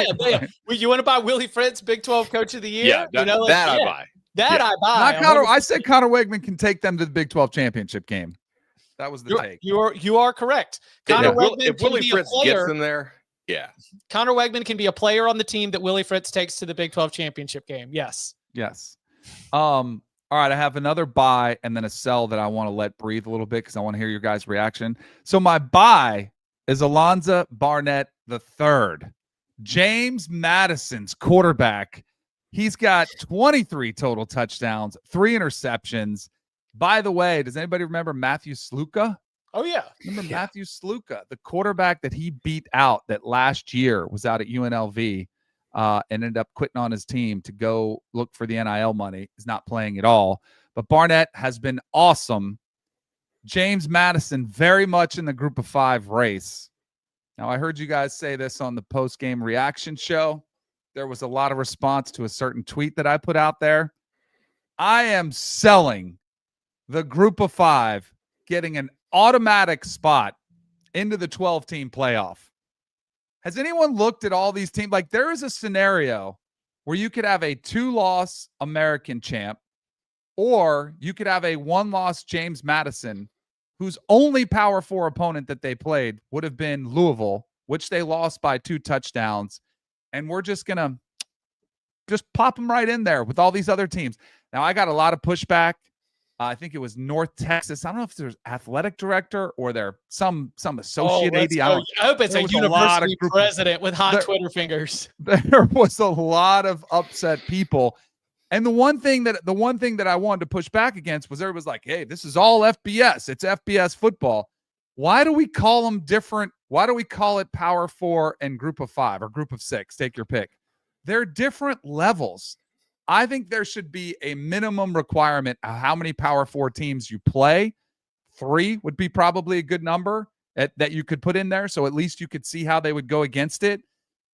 you want to buy Willie Fritz, Big 12 Coach of the Year? Yeah, I buy. I buy. I said Connor Wegman can take them to the Big 12 championship game. That was the take. You are correct. Connor Wegman if Willie Fritz gets them there, Connor Wegman can be a player on the team that Willie Fritz takes to the Big 12 championship game. Yes. All right, I have another buy and then a sell that I want to let breathe a little bit because I want to hear your guys' reaction. So my buy is Alonzo Barnett III, James Madison's quarterback. He's got 23 total touchdowns, 3 interceptions. By the way, does anybody remember Matthew Sluka? Oh, yeah. Remember Matthew Sluka, the quarterback that he beat out that last year was out at UNLV and ended up quitting on his team to go look for the NIL money. He's not playing at all. But Barnett has been awesome. James Madison very much in the group of 5 race. Now, I heard you guys say this on the post-game reaction show. There was a lot of response to a certain tweet that I put out there. I am selling the group of 5 getting an automatic spot into the 12-team playoff. Has anyone looked at all these teams? Like, there is a scenario where you could have a 2-loss American champ, or you could have a 1-loss James Madison, whose only Power 4 opponent that they played would have been Louisville, which they lost by 2 touchdowns. And we're just going to just pop them right in there with all these other teams. Now, I got a lot of pushback. I think it was North Texas. I don't know if there's athletic director or they're some associate AD. I hope it's a university president with hot Twitter fingers. There was a lot of upset people. And the one thing that I wanted to push back against was everybody's like, hey, this is all FBS. It's FBS football. Why do we call them different? Why do we call it Power 4 and Group of 5 or Group of 6? Take your pick. They're different levels. I think there should be a minimum requirement of how many Power 4 teams you play. 3 would be probably a good number that you could put in there, so at least you could see how they would go against it.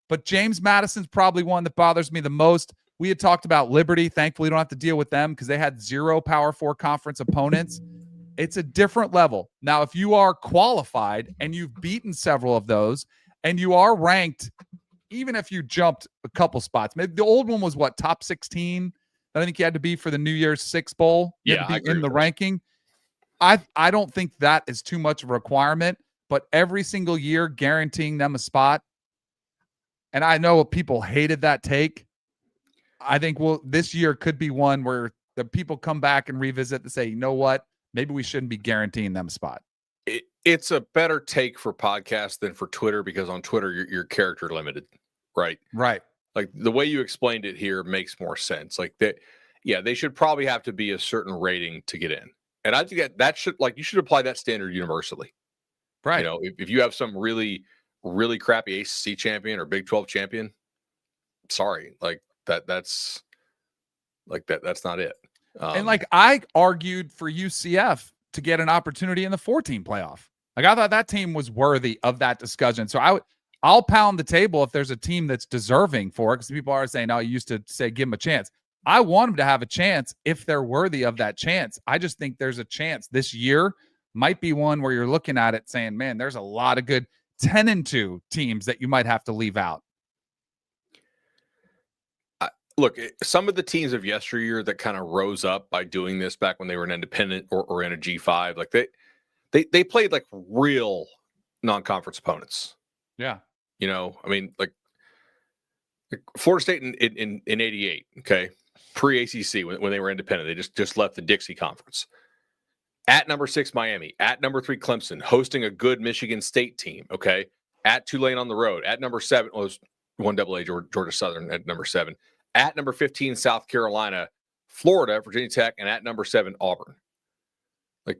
But James Madison's probably one that bothers me the most. We had talked about Liberty. Thankfully, we don't have to deal with them because they had 0 Power 4 conference opponents. It's a different level. Now, if you are qualified and you've beaten several of those and you are ranked, even if you jumped a couple spots, maybe the old one was what, top 16? I think you had to be for the New Year's Six Bowl. You had to be in the ranking. I don't think that is too much of a requirement, but every single year guaranteeing them a spot. And I know people hated that take. I think this year could be one where the people come back and revisit and say, you know what? Maybe we shouldn't be guaranteeing them a spot. It's a better take for podcasts than for Twitter because on Twitter, you're character limited, right? Right. Like the way you explained it here makes more sense. Like that, yeah, they should probably have to be a certain rating to get in. And I think that should, like, you should apply that standard universally. Right. You know, if you have some really, really crappy ACC champion or Big 12 champion, sorry, like that's not it. And like I argued for UCF to get an opportunity in the 4-team playoff. Like I thought that team was worthy of that discussion. So I'll pound the table if there's a team that's deserving for it, because people are saying, oh, you used to say give them a chance. I want them to have a chance if they're worthy of that chance. I just think there's a chance this year might be one where you're looking at it saying, man, there's a lot of good 10-2 teams that you might have to leave out. Look, some of the teams of yesteryear that kind of rose up by doing this back when they were an independent or in a G5, like they played like real non-conference opponents. Yeah. You know, I mean, like Florida State in 88, okay, pre-ACC when they were independent, they just left the Dixie Conference. At number 6, Miami. At number 3, Clemson, hosting a good Michigan State team, okay? At Tulane on the road. At number 7, was 1AA Georgia Southern at number 7. At number 15, South Carolina, Florida, Virginia Tech, and at number 7, Auburn. Like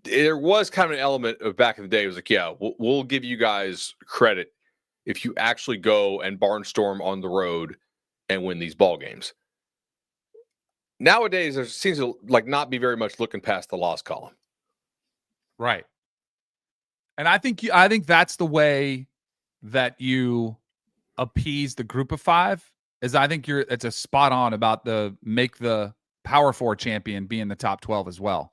there was kind of an element of back in the day. It was like, yeah, we'll give you guys credit if you actually go and barnstorm on the road and win these ball games. Nowadays, there seems to like not be very much looking past the loss column. Right. And I think that's the way that you appease the Group of 5. Is I think it's a spot on about make the Power 4 champion be in the top 12 as well.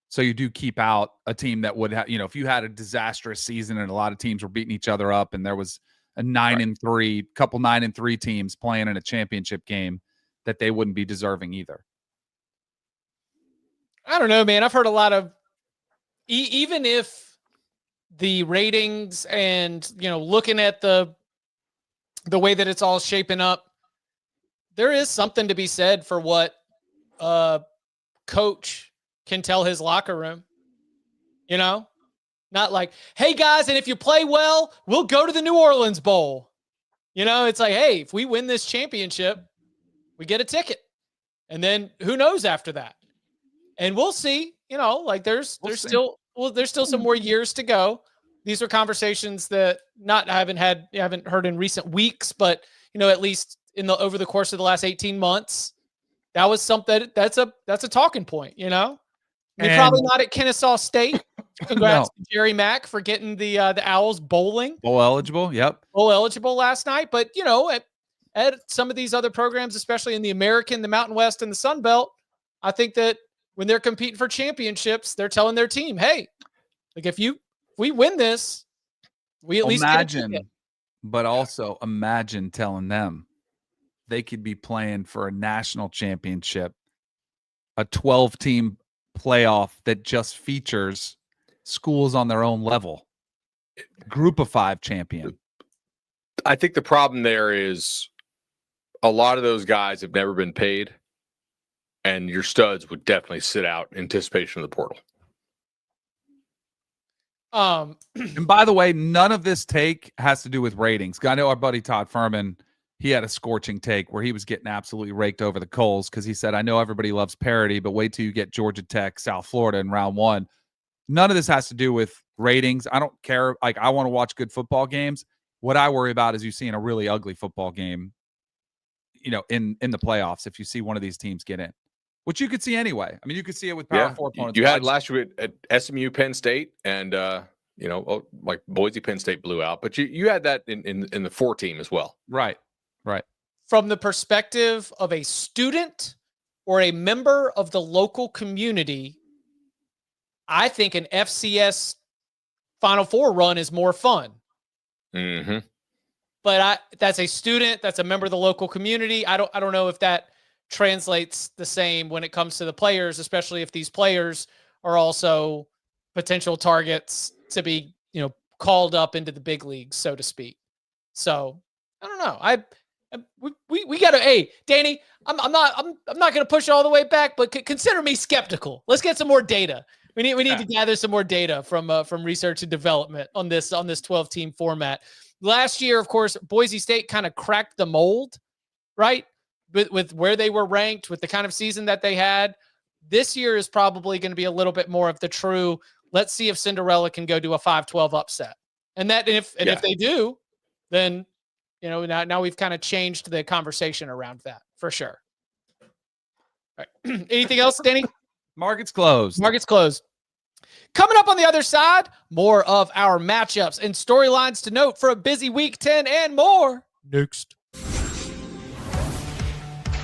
So you do keep out a team that would have, if you had a disastrous season and a lot of teams were beating each other up and there was a 9-3, couple 9-3 teams playing in a championship game, that they wouldn't be deserving either. I don't know, man. I've heard a lot of, even if the ratings and, looking at the way that it's all shaping up, there is something to be said for what coach can tell his locker room, not like, hey guys, and if you play well, we'll go to the New Orleans Bowl. It's like, hey, if we win this championship, we get a ticket. And then who knows after that? And we'll see, there's still some more years to go. These are conversations that I haven't heard in recent weeks, but at least over the course of the last 18 months, that was something that's a talking point, probably not at Kennesaw State. Congrats to Jerry Mack for getting the Owls bowl eligible. Yep. Bowl eligible last night. But, at some of these other programs, especially in the American, the Mountain West, and the Sun Belt, I think that when they're competing for championships, they're telling their team, hey, like if we win this, we at least imagine, but also imagine telling them they could be playing for a national championship, a 12-team playoff that just features schools on their own level, Group of 5 champion. I think the problem there is a lot of those guys have never been paid, and your studs would definitely sit out in anticipation of the portal. And by the way, none of this take has to do with ratings. I know our buddy Todd Furman, he had a scorching take where he was getting absolutely raked over the coals because he said, I know everybody loves parity, but wait till you get Georgia Tech, South Florida in round 1. none of this has to do with ratings. I don't care. Like, I want to watch good football games. What I worry about is you seeing a really ugly football game, in the playoffs if you see one of these teams get in, which you could see anyway. I mean, you could see it with Power 4 opponents. You had last year at SMU, Penn State, and like Boise, Penn State blew out, but you had that in the 4 team as well. Right. From the perspective of a student or a member of the local community, I think an FCS Final Four run is more fun. Mm-hmm. But that's a student, that's a member of the local community. I don't know if that translates the same when it comes to the players, especially if these players are also potential targets to be, called up into the big leagues, so to speak. So I don't know. We got to. Hey, Danny, I'm not going to push it all the way back, but consider me skeptical. Let's get some more data. We need to gather some more data from research and development on this 12-team format. Last year, of course, Boise State kind of cracked the mold, right? With where they were ranked, with the kind of season that they had. This year is probably going to be a little bit more of the true, let's see if Cinderella can go do a 5-12 upset. And if they do, then, now we've kind of changed the conversation around that for sure. All right. Anything else, Danny? Market's closed. Coming up on the other side, more of our matchups and storylines to note for a busy Week 10 and more. Next.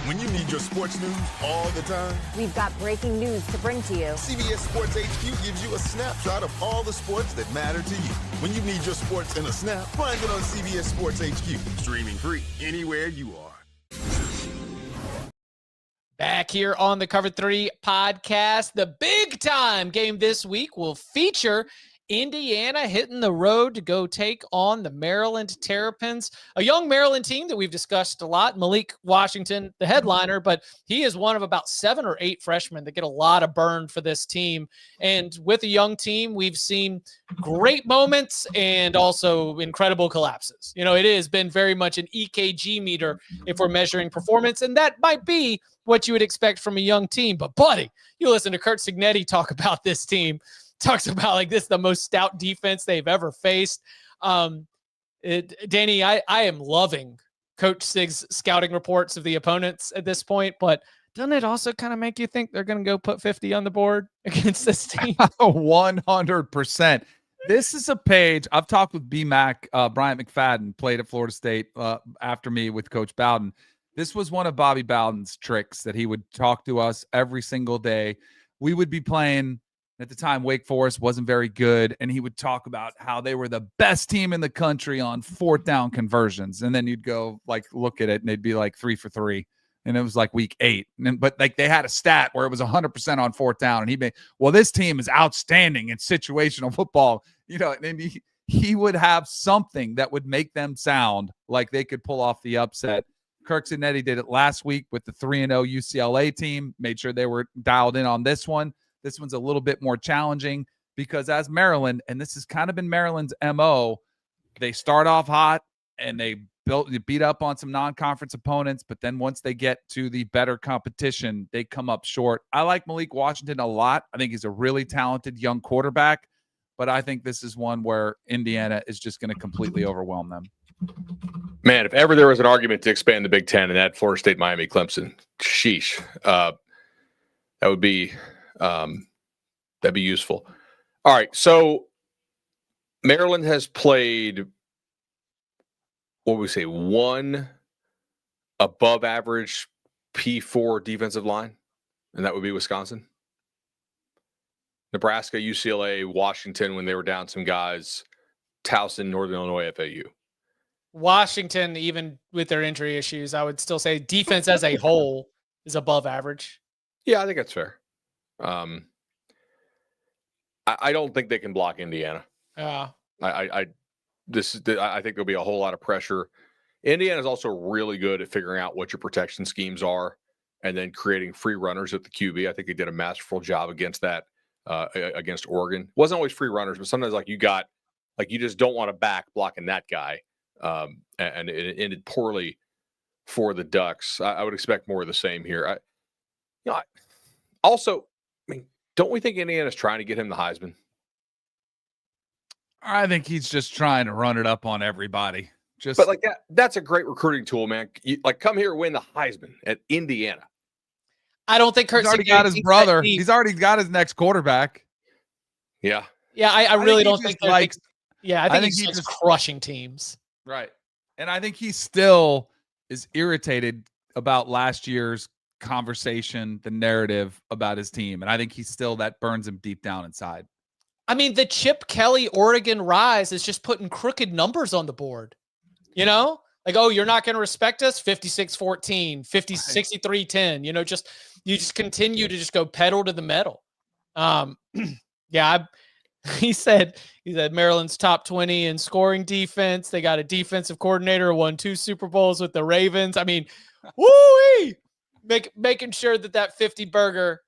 When you need your sports news all the time, we've got breaking news to bring to you. CBS Sports HQ gives you a snapshot of all the sports that matter to you. When you need your sports in a snap, find it on CBS Sports HQ. Streaming free anywhere you are. Back here on the Cover 3 podcast, the big time game this week will feature Indiana hitting the road to go take on the Maryland Terrapins, a young Maryland team that we've discussed a lot. Malik Washington, the headliner, but he is one of about 7 or 8 freshmen that get a lot of burn for this team. And with a young team, we've seen great moments and also incredible collapses. It has been very much an EKG meter if we're measuring performance, and that might be what you would expect from a young team. But buddy, you listen to Curt Cignetti talk about this team. Talks about like this, the most stout defense they've ever faced. Danny, I am loving Coach Sig's scouting reports of the opponents at this point, but doesn't it also kind of make you think they're going to go put 50 on the board against this team? 100%. This is a page. I've talked with B-Mac, Bryant McFadden, played at Florida State after me with Coach Bowden. This was one of Bobby Bowden's tricks that he would talk to us every single day. We would be playing. At the time, Wake Forest wasn't very good, and he would talk about how they were the best team in the country on 4th down conversions. And then you'd go, look at it, and they'd be 3 for 3. And it was week 8. But they had a stat where it was 100% on 4th down. And he'd be, this team is outstanding in situational football. And he would have something that would make them sound like they could pull off the upset. Curt Cignetti did it last week with the 3-0 UCLA team, made sure they were dialed in on this one. This one's a little bit more challenging because as Maryland, and this has kind of been Maryland's MO, they start off hot and they beat up on some non-conference opponents, but then once they get to the better competition, they come up short. I like Malik Washington a lot. I think he's a really talented young quarterback, but I think this is one where Indiana is just going to completely overwhelm them. Man, if ever there was an argument to expand the Big Ten and that Florida State, Miami, Clemson, sheesh, that would be that'd be useful. All right, so Maryland has played, what would we say, one above average P4 defensive line, and that would be Wisconsin. Nebraska, UCLA, Washington when they were down some guys, Towson, Northern Illinois, FAU. Washington, even with their injury issues, I would still say defense as a whole is above average. Yeah, I think that's fair. I don't think they can block Indiana. Yeah. I think there'll be a whole lot of pressure. Indiana is also really good at figuring out what your protection schemes are and then creating free runners at the QB. I think they did a masterful job against that against Oregon. Wasn't always free runners, but sometimes you just don't want to back blocking that guy. And it ended poorly for the Ducks. I would expect more of the same here. Also, don't we think Indiana's trying to get him the Heisman? I think he's just trying to run it up on everybody. But like that's a great recruiting tool, man. Like come here, win the Heisman at Indiana. I don't think He's already got his brother. He's already got his next quarterback. Yeah. Yeah, I really don't think he likes. I think he's just crushing teams. Right. And I think he still is irritated about last year's conversation, the narrative about his team. And I think that burns him deep down inside. I mean, the Chip Kelly Oregon rise is just putting crooked numbers on the board. You know? Like, oh, you're not going to respect us? 56-14, 63-10. You know, you just continue to just go pedal to the metal. He said Maryland's top 20 in scoring defense. They got a defensive coordinator who won 2 Super Bowls with the Ravens. I mean, woo-wee! Making sure that 50 burger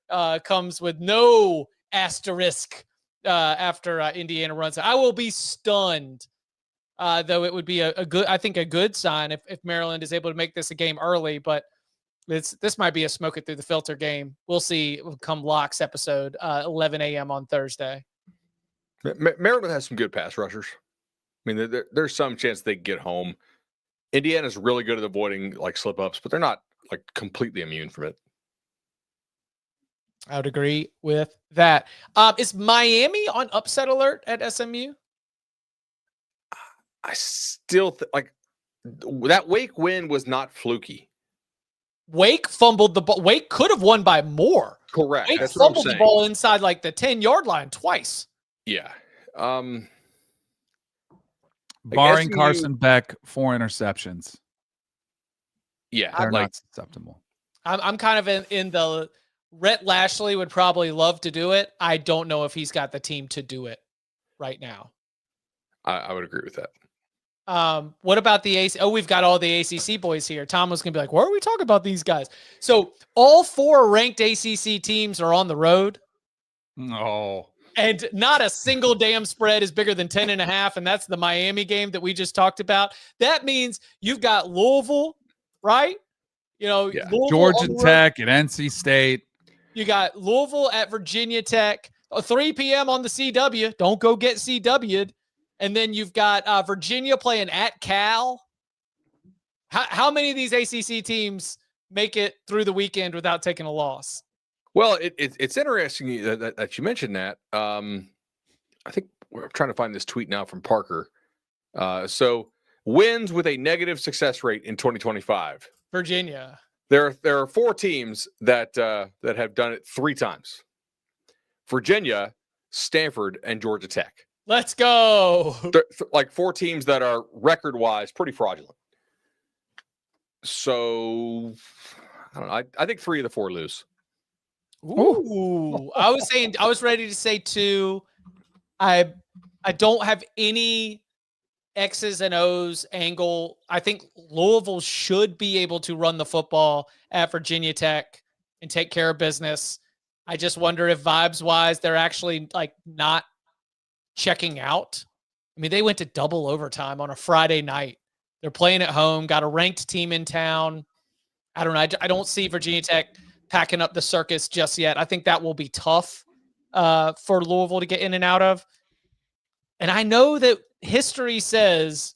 comes with no asterisk after Indiana runs it. I will be stunned, though it would be a good sign if Maryland is able to make this a game early, but this might be a smoke it through the filter game. We'll see come Locks episode, 11 a.m. on Thursday. Maryland has some good pass rushers. I mean, there's some chance they get home. Indiana's really good at avoiding like slip ups, but they're not like completely immune from it. I would agree with that. Is Miami on upset alert at SMU? I still like that Wake win was not fluky. Wake fumbled the ball. Wake could have won by more. Correct. Wake That's what I'm fumbled saying. the ball inside like the 10-yard line twice. Yeah. Barring SMU Carson Beck, 4 interceptions. Yeah. They're not susceptible. I'm kind of in the Rhett Lashley would probably love to do it. I don't know if he's got the team to do it right now. I would agree with that. What about the AC? Oh, we've got all the ACC boys here. Tom was going to be like, why are we talking about these guys? So all 4 ranked ACC teams are on the road. Oh. And not a single damn spread is bigger than 10.5. And that's the Miami game that we just talked about. That means you've got Louisville, right? You know, Yeah. Georgia Tech and NC State. You got Louisville at Virginia Tech, 3 p.m. on the CW. Don't go get CW'd. And then you've got Virginia playing at Cal. How many of these ACC teams make it through the weekend without taking a loss? Well, it's interesting that you mentioned that. I think we're trying to find this tweet now from Parker. So wins with a negative success rate in 2025. Virginia. There are 4 teams that have done it 3 times. Virginia, Stanford, and Georgia Tech. Let's go. They're like 4 teams that are record-wise pretty fraudulent. So I don't know. I think 3 of the 4 lose. Ooh. I was ready to say 2. I don't have any X's and O's angle. I think Louisville should be able to run the football at Virginia Tech and take care of business. I just wonder if vibes wise, they're actually like not checking out. I mean, they went to double overtime on a Friday night. They're playing at home, got a ranked team in town. I don't know. I don't see Virginia Tech packing up the circus just yet. I think that will be tough for Louisville to get in and out of. And I know that history says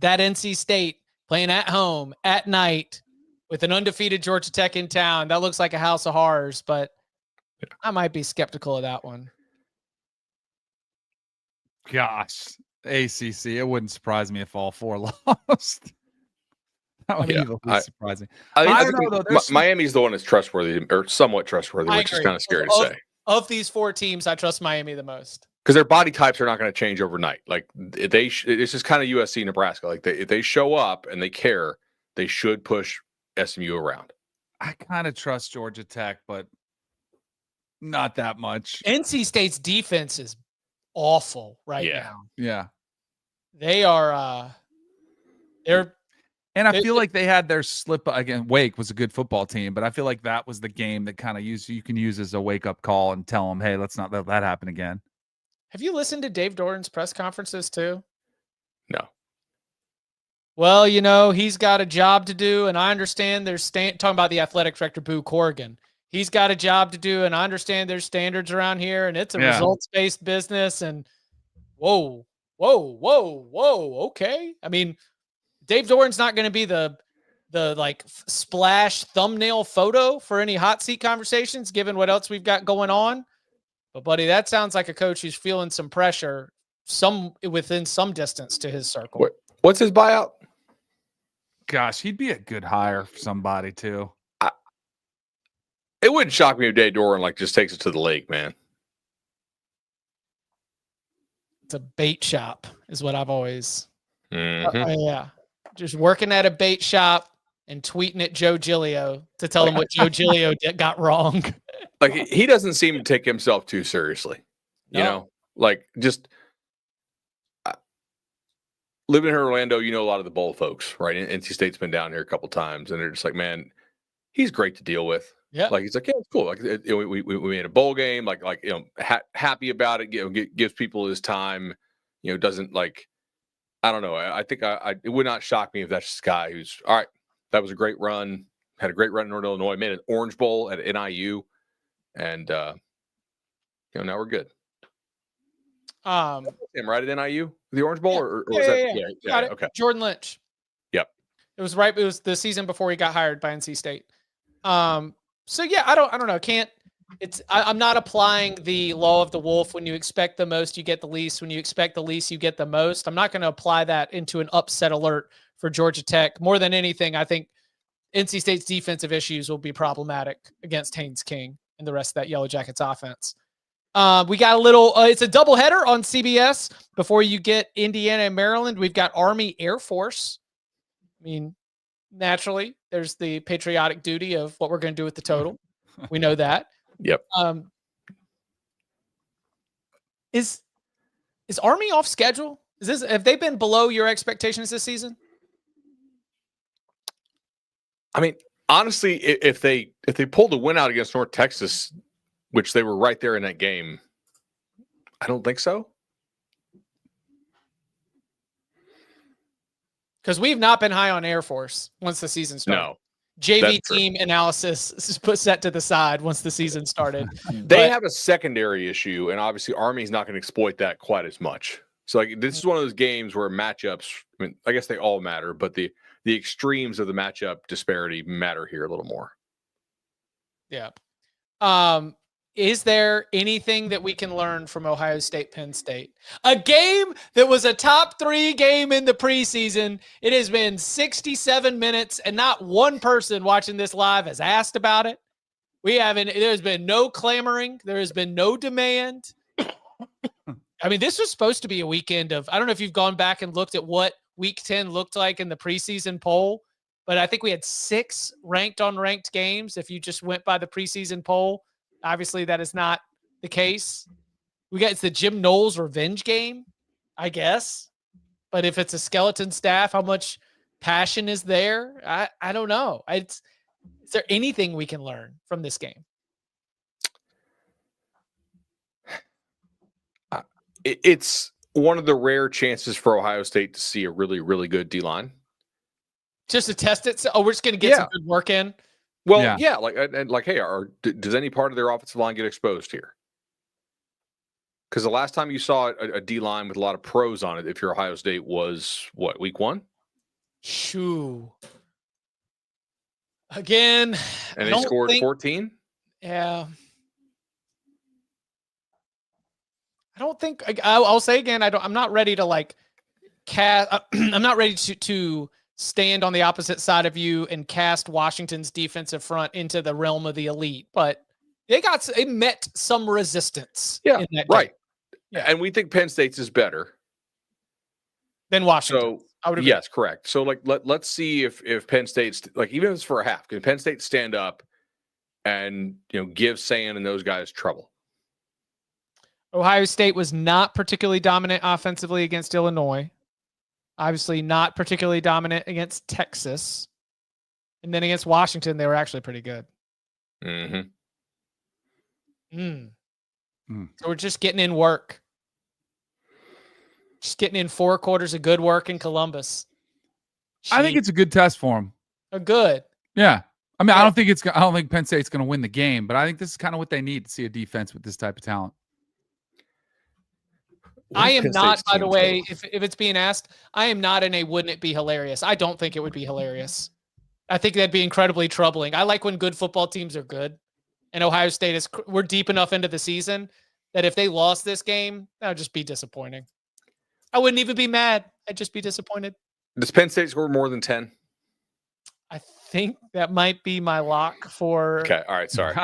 that NC State playing at home at night with an undefeated Georgia Tech in town, that looks like a house of horrors, but I might be skeptical of that one. Gosh, ACC. It wouldn't surprise me if all 4 lost. That would be surprising. I think Miami's the one that's trustworthy or somewhat trustworthy, which is kind of scary to say. Of these 4 teams, I trust Miami the most. Because their body types are not going to change overnight. Like it's just kind of USC-Nebraska. Like if they show up and they care, they should push SMU around. I kind of trust Georgia Tech, but not that much. NC State's defense is awful now. Yeah. They are and I feel like they had their slip again. Wake was a good football team, but I feel like that was the game that kind of you can use as a wake-up call and tell them, hey, let's not let that happen again. Have you listened to Dave Doran's press conferences too? No. Well, you know, he's got a job to do, and I understand there's talking about the athletic director, Boo Corrigan. He's got a job to do, and I understand there's standards around here, and it's a results-based business. And Whoa. Okay. I mean, Dave Doran's not going to be the like splash thumbnail photo for any hot seat conversations, given what else we've got going on. But buddy, that sounds like a coach who's feeling some pressure, within some distance to his circle. What's his buyout? Gosh, he'd be a good hire for somebody too. It wouldn't shock me if Dave Doran like just takes it to the lake, man. It's a bait shop, is what I've always. Mhm. Yeah, just working at a bait shop and tweeting at Joe Giglio to tell him what Joe Giglio got wrong. Like he doesn't seem to take himself too seriously. You know, like just living in Orlando, you know a lot of the bowl folks, right? And NC State's been down here a couple times, and they're just like, man, he's great to deal with. Yeah, like he's like, yeah, it's cool. Like we made a bowl game, like you know, happy about it. You know, gives people his time. You know, doesn't like. I don't know. I think it would not shock me if that's just a guy who's all right. That was a great run. Had a great run in Northern Illinois. Made an Orange Bowl at NIU, and you know now we're good. Him right at NIU, the Orange Bowl, or was that? Got it. Okay. Jordan Lynch. Yep. It was right. It was the season before he got hired by NC State. So yeah, I don't know. I'm not applying the law of the wolf. When you expect the most, you get the least. When you expect the least, you get the most. I'm not going to apply that into an upset alert for Georgia Tech. More than anything, I think NC State's defensive issues will be problematic against Haynes King and the rest of that Yellow Jackets offense. We got a little, it's a doubleheader on CBS before you get Indiana and Maryland. We've got Army Air Force. I mean, naturally, there's the patriotic duty of what we're going to do with the total. We know that. Yep. Is Army off schedule? Have they been below your expectations this season? I mean, honestly, if they pulled a win out against North Texas, which they were right there in that game, I don't think so. Because we've not been high on Air Force once the season started. No. JV team analysis is put set to the side once the season started. They have a secondary issue, and obviously Army's not going to exploit that quite as much. So like this is one of those games where matchups, I mean, I guess they all matter, but the extremes of the matchup disparity matter here a little more. Yeah. Is there anything that we can learn from Ohio State, Penn State? A game that was a top 3 game in the preseason. It has been 67 minutes, and not one person watching this live has asked about it. There's been no clamoring. There has been no demand. I mean, this was supposed to be a weekend of, I don't know if you've gone back and looked at what week 10 looked like in the preseason poll, but I think we had 6 ranked unranked games if you just went by the preseason poll. Obviously, that is not the case. It's the Jim Knowles revenge game, I guess. But if it's a skeleton staff, how much passion is there? I don't know. Is there anything we can learn from this game? It's one of the rare chances for Ohio State to see a really, really good D-line. Just to test it? We're just going to get some good work in? Well, hey, does any part of their offensive line get exposed here? Because the last time you saw a D-line with a lot of pros on it, if you're Ohio State, was what, week 1? Shoo. Again. And they scored 14? Yeah. I don't think I'll say again, I'm not ready to I'm not ready to stand on the opposite side of you and cast Washington's defensive front into the realm of the elite, but they met some resistance. Yeah, in that right. game. Yeah. And we think Penn State's is better than Washington. So I would agree. Yes, correct. So let's see if Penn State's even if it's for a half, can Penn State stand up and give Sand and those guys trouble? Ohio State was not particularly dominant offensively against Illinois. Obviously not particularly dominant against Texas. And then against Washington, they were actually pretty good. Mm-hmm. So we're just getting in work. Just getting in 4 quarters of good work in Columbus. I think it's a good test for them. Good. Yeah. I mean, I don't think Penn State's going to win the game, but I think this is kind of what they need to see a defense with this type of talent. I is am Penn not, State's by the team way, total? if it's being asked, I am not in a wouldn't it be hilarious. I don't think it would be hilarious. I think that'd be incredibly troubling. I like when good football teams are good. And Ohio State we're deep enough into the season that if they lost this game, that would just be disappointing. I wouldn't even be mad. I'd just be disappointed. Does Penn State score more than 10? I think that might be my lock for. Okay. All right. Sorry.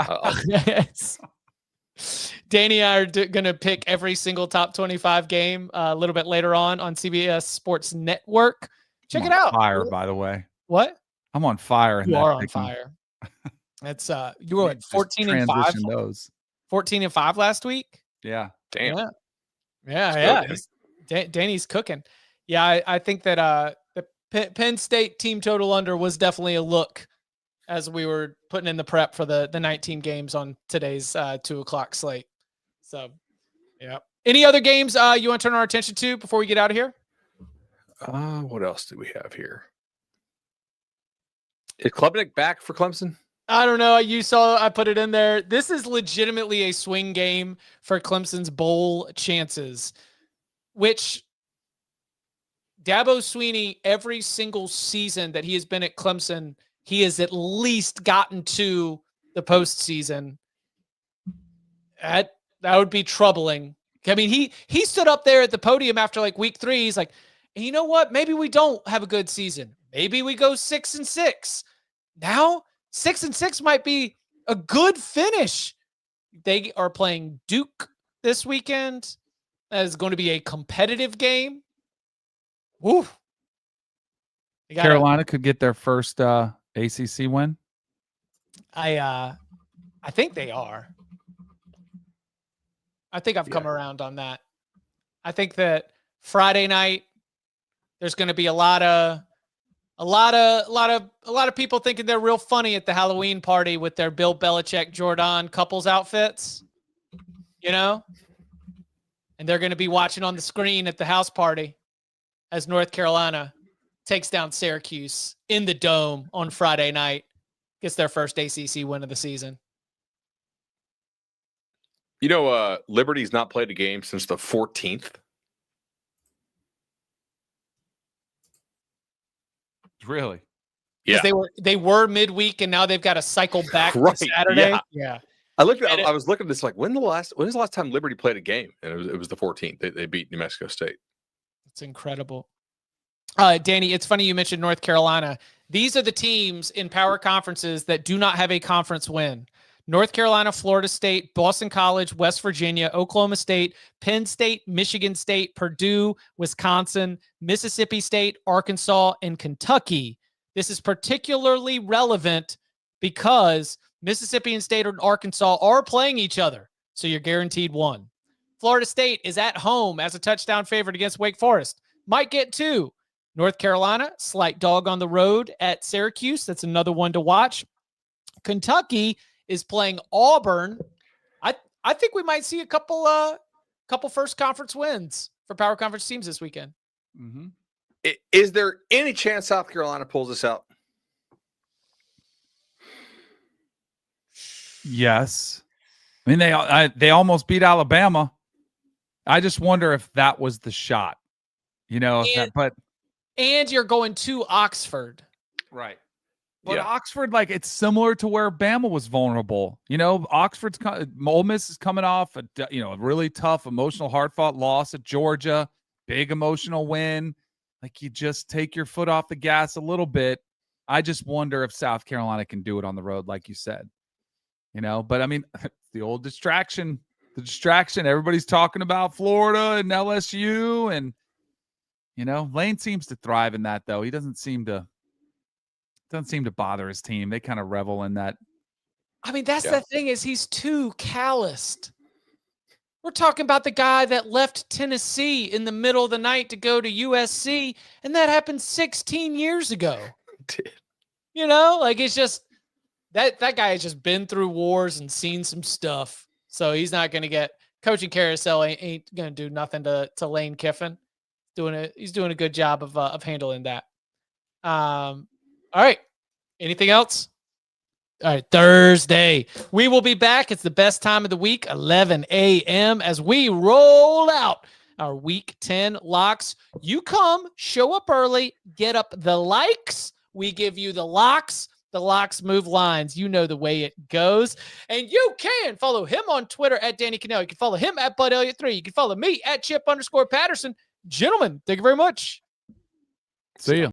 Danny and I are going to pick every single top 25 game a little bit later on CBS Sports Network. Check it out. Fire, by the way. What? I'm on fire. In You that are on picking. fire. That's you were at Just 14-5. those. 14-5 last week. Yeah. Damn. Yeah. Danny's cooking. Yeah, I think that the Penn State team total under was definitely a look as we were putting in the prep for the 19 games on today's 2:00 slate. So, yeah. Any other games you want to turn our attention to before we get out of here? What else do we have here? Is Klubnik back for Clemson? I don't know. You saw I put it in there. This is legitimately a swing game for Clemson's bowl chances, which Dabo Swinney, every single season that he has been at Clemson, he has at least gotten to the postseason. That would be troubling. I mean, he stood up there at the podium after like week 3. He's like, you know what? Maybe we don't have a good season. Maybe we go 6-6. Now 6-6 might be a good finish. They are playing Duke this weekend. That is going to be a competitive game. Woo. Carolina could get their first ACC win. I think they are. I think I've come around on that. I think that Friday night there's going to be a lot of people thinking they're real funny at the Halloween party with their Bill Belichick Jordan couples outfits, and they're going to be watching on the screen at the house party as North Carolina takes down Syracuse in the Dome on Friday night, gets their first ACC win of the season. Liberty's not played a game since the 14th. Really? Yeah. They were midweek and now they've got to cycle back Right, to Saturday. yeah. I was looking at this like, when is the last time Liberty played a game? And it was the 14th. They beat New Mexico State. It's incredible. Danny, it's funny you mentioned North Carolina. These are the teams in power conferences that do not have a conference win. North Carolina, Florida State, Boston College, West Virginia, Oklahoma State, Penn State, Michigan State, Purdue, Wisconsin, Mississippi State, Arkansas, and Kentucky. This is particularly relevant because Mississippi State and Arkansas are playing each other, so you're guaranteed one. Florida State is at home as a touchdown favorite against Wake Forest. Might get 2. North Carolina, slight dog on the road at Syracuse. That's another one to watch. Kentucky is playing Auburn. I think we might see a couple first conference wins for power conference teams this weekend. Mm-hmm. Is there any chance South Carolina pulls this out? Yes. I mean, they almost beat Alabama. I just wonder if that was the shot, and you're going to Oxford. Right. But Oxford, it's similar to where Bama was vulnerable. Ole Miss is coming off a really tough, emotional, hard-fought loss at Georgia. Big emotional win. You just take your foot off the gas a little bit. I just wonder if South Carolina can do it on the road, like you said. But I mean, the old distraction. The distraction. Everybody's talking about Florida and LSU, and Lane seems to thrive in that. Though he doesn't seem to bother his team. They kind of revel in that. I mean, that's the thing is he's too calloused. We're talking about the guy that left Tennessee in the middle of the night to go to USC, and that happened 16 years ago. It's just that guy has just been through wars and seen some stuff. So he's not going to get coaching carousel ain't going to do nothing to Lane Kiffin. He's doing a good job of handling that. All right. Anything else? All right. Thursday. We will be back. It's the best time of the week, 11 a.m. as we roll out our Week 10 locks. You come, show up early, get up the likes. We give you the locks. The locks move lines. You know the way it goes. And you can follow him on Twitter at Danny Kanell. You can follow him at Bud Elliott 3. You can follow me at Chip_Patterson. Gentlemen, thank you very much. See ya.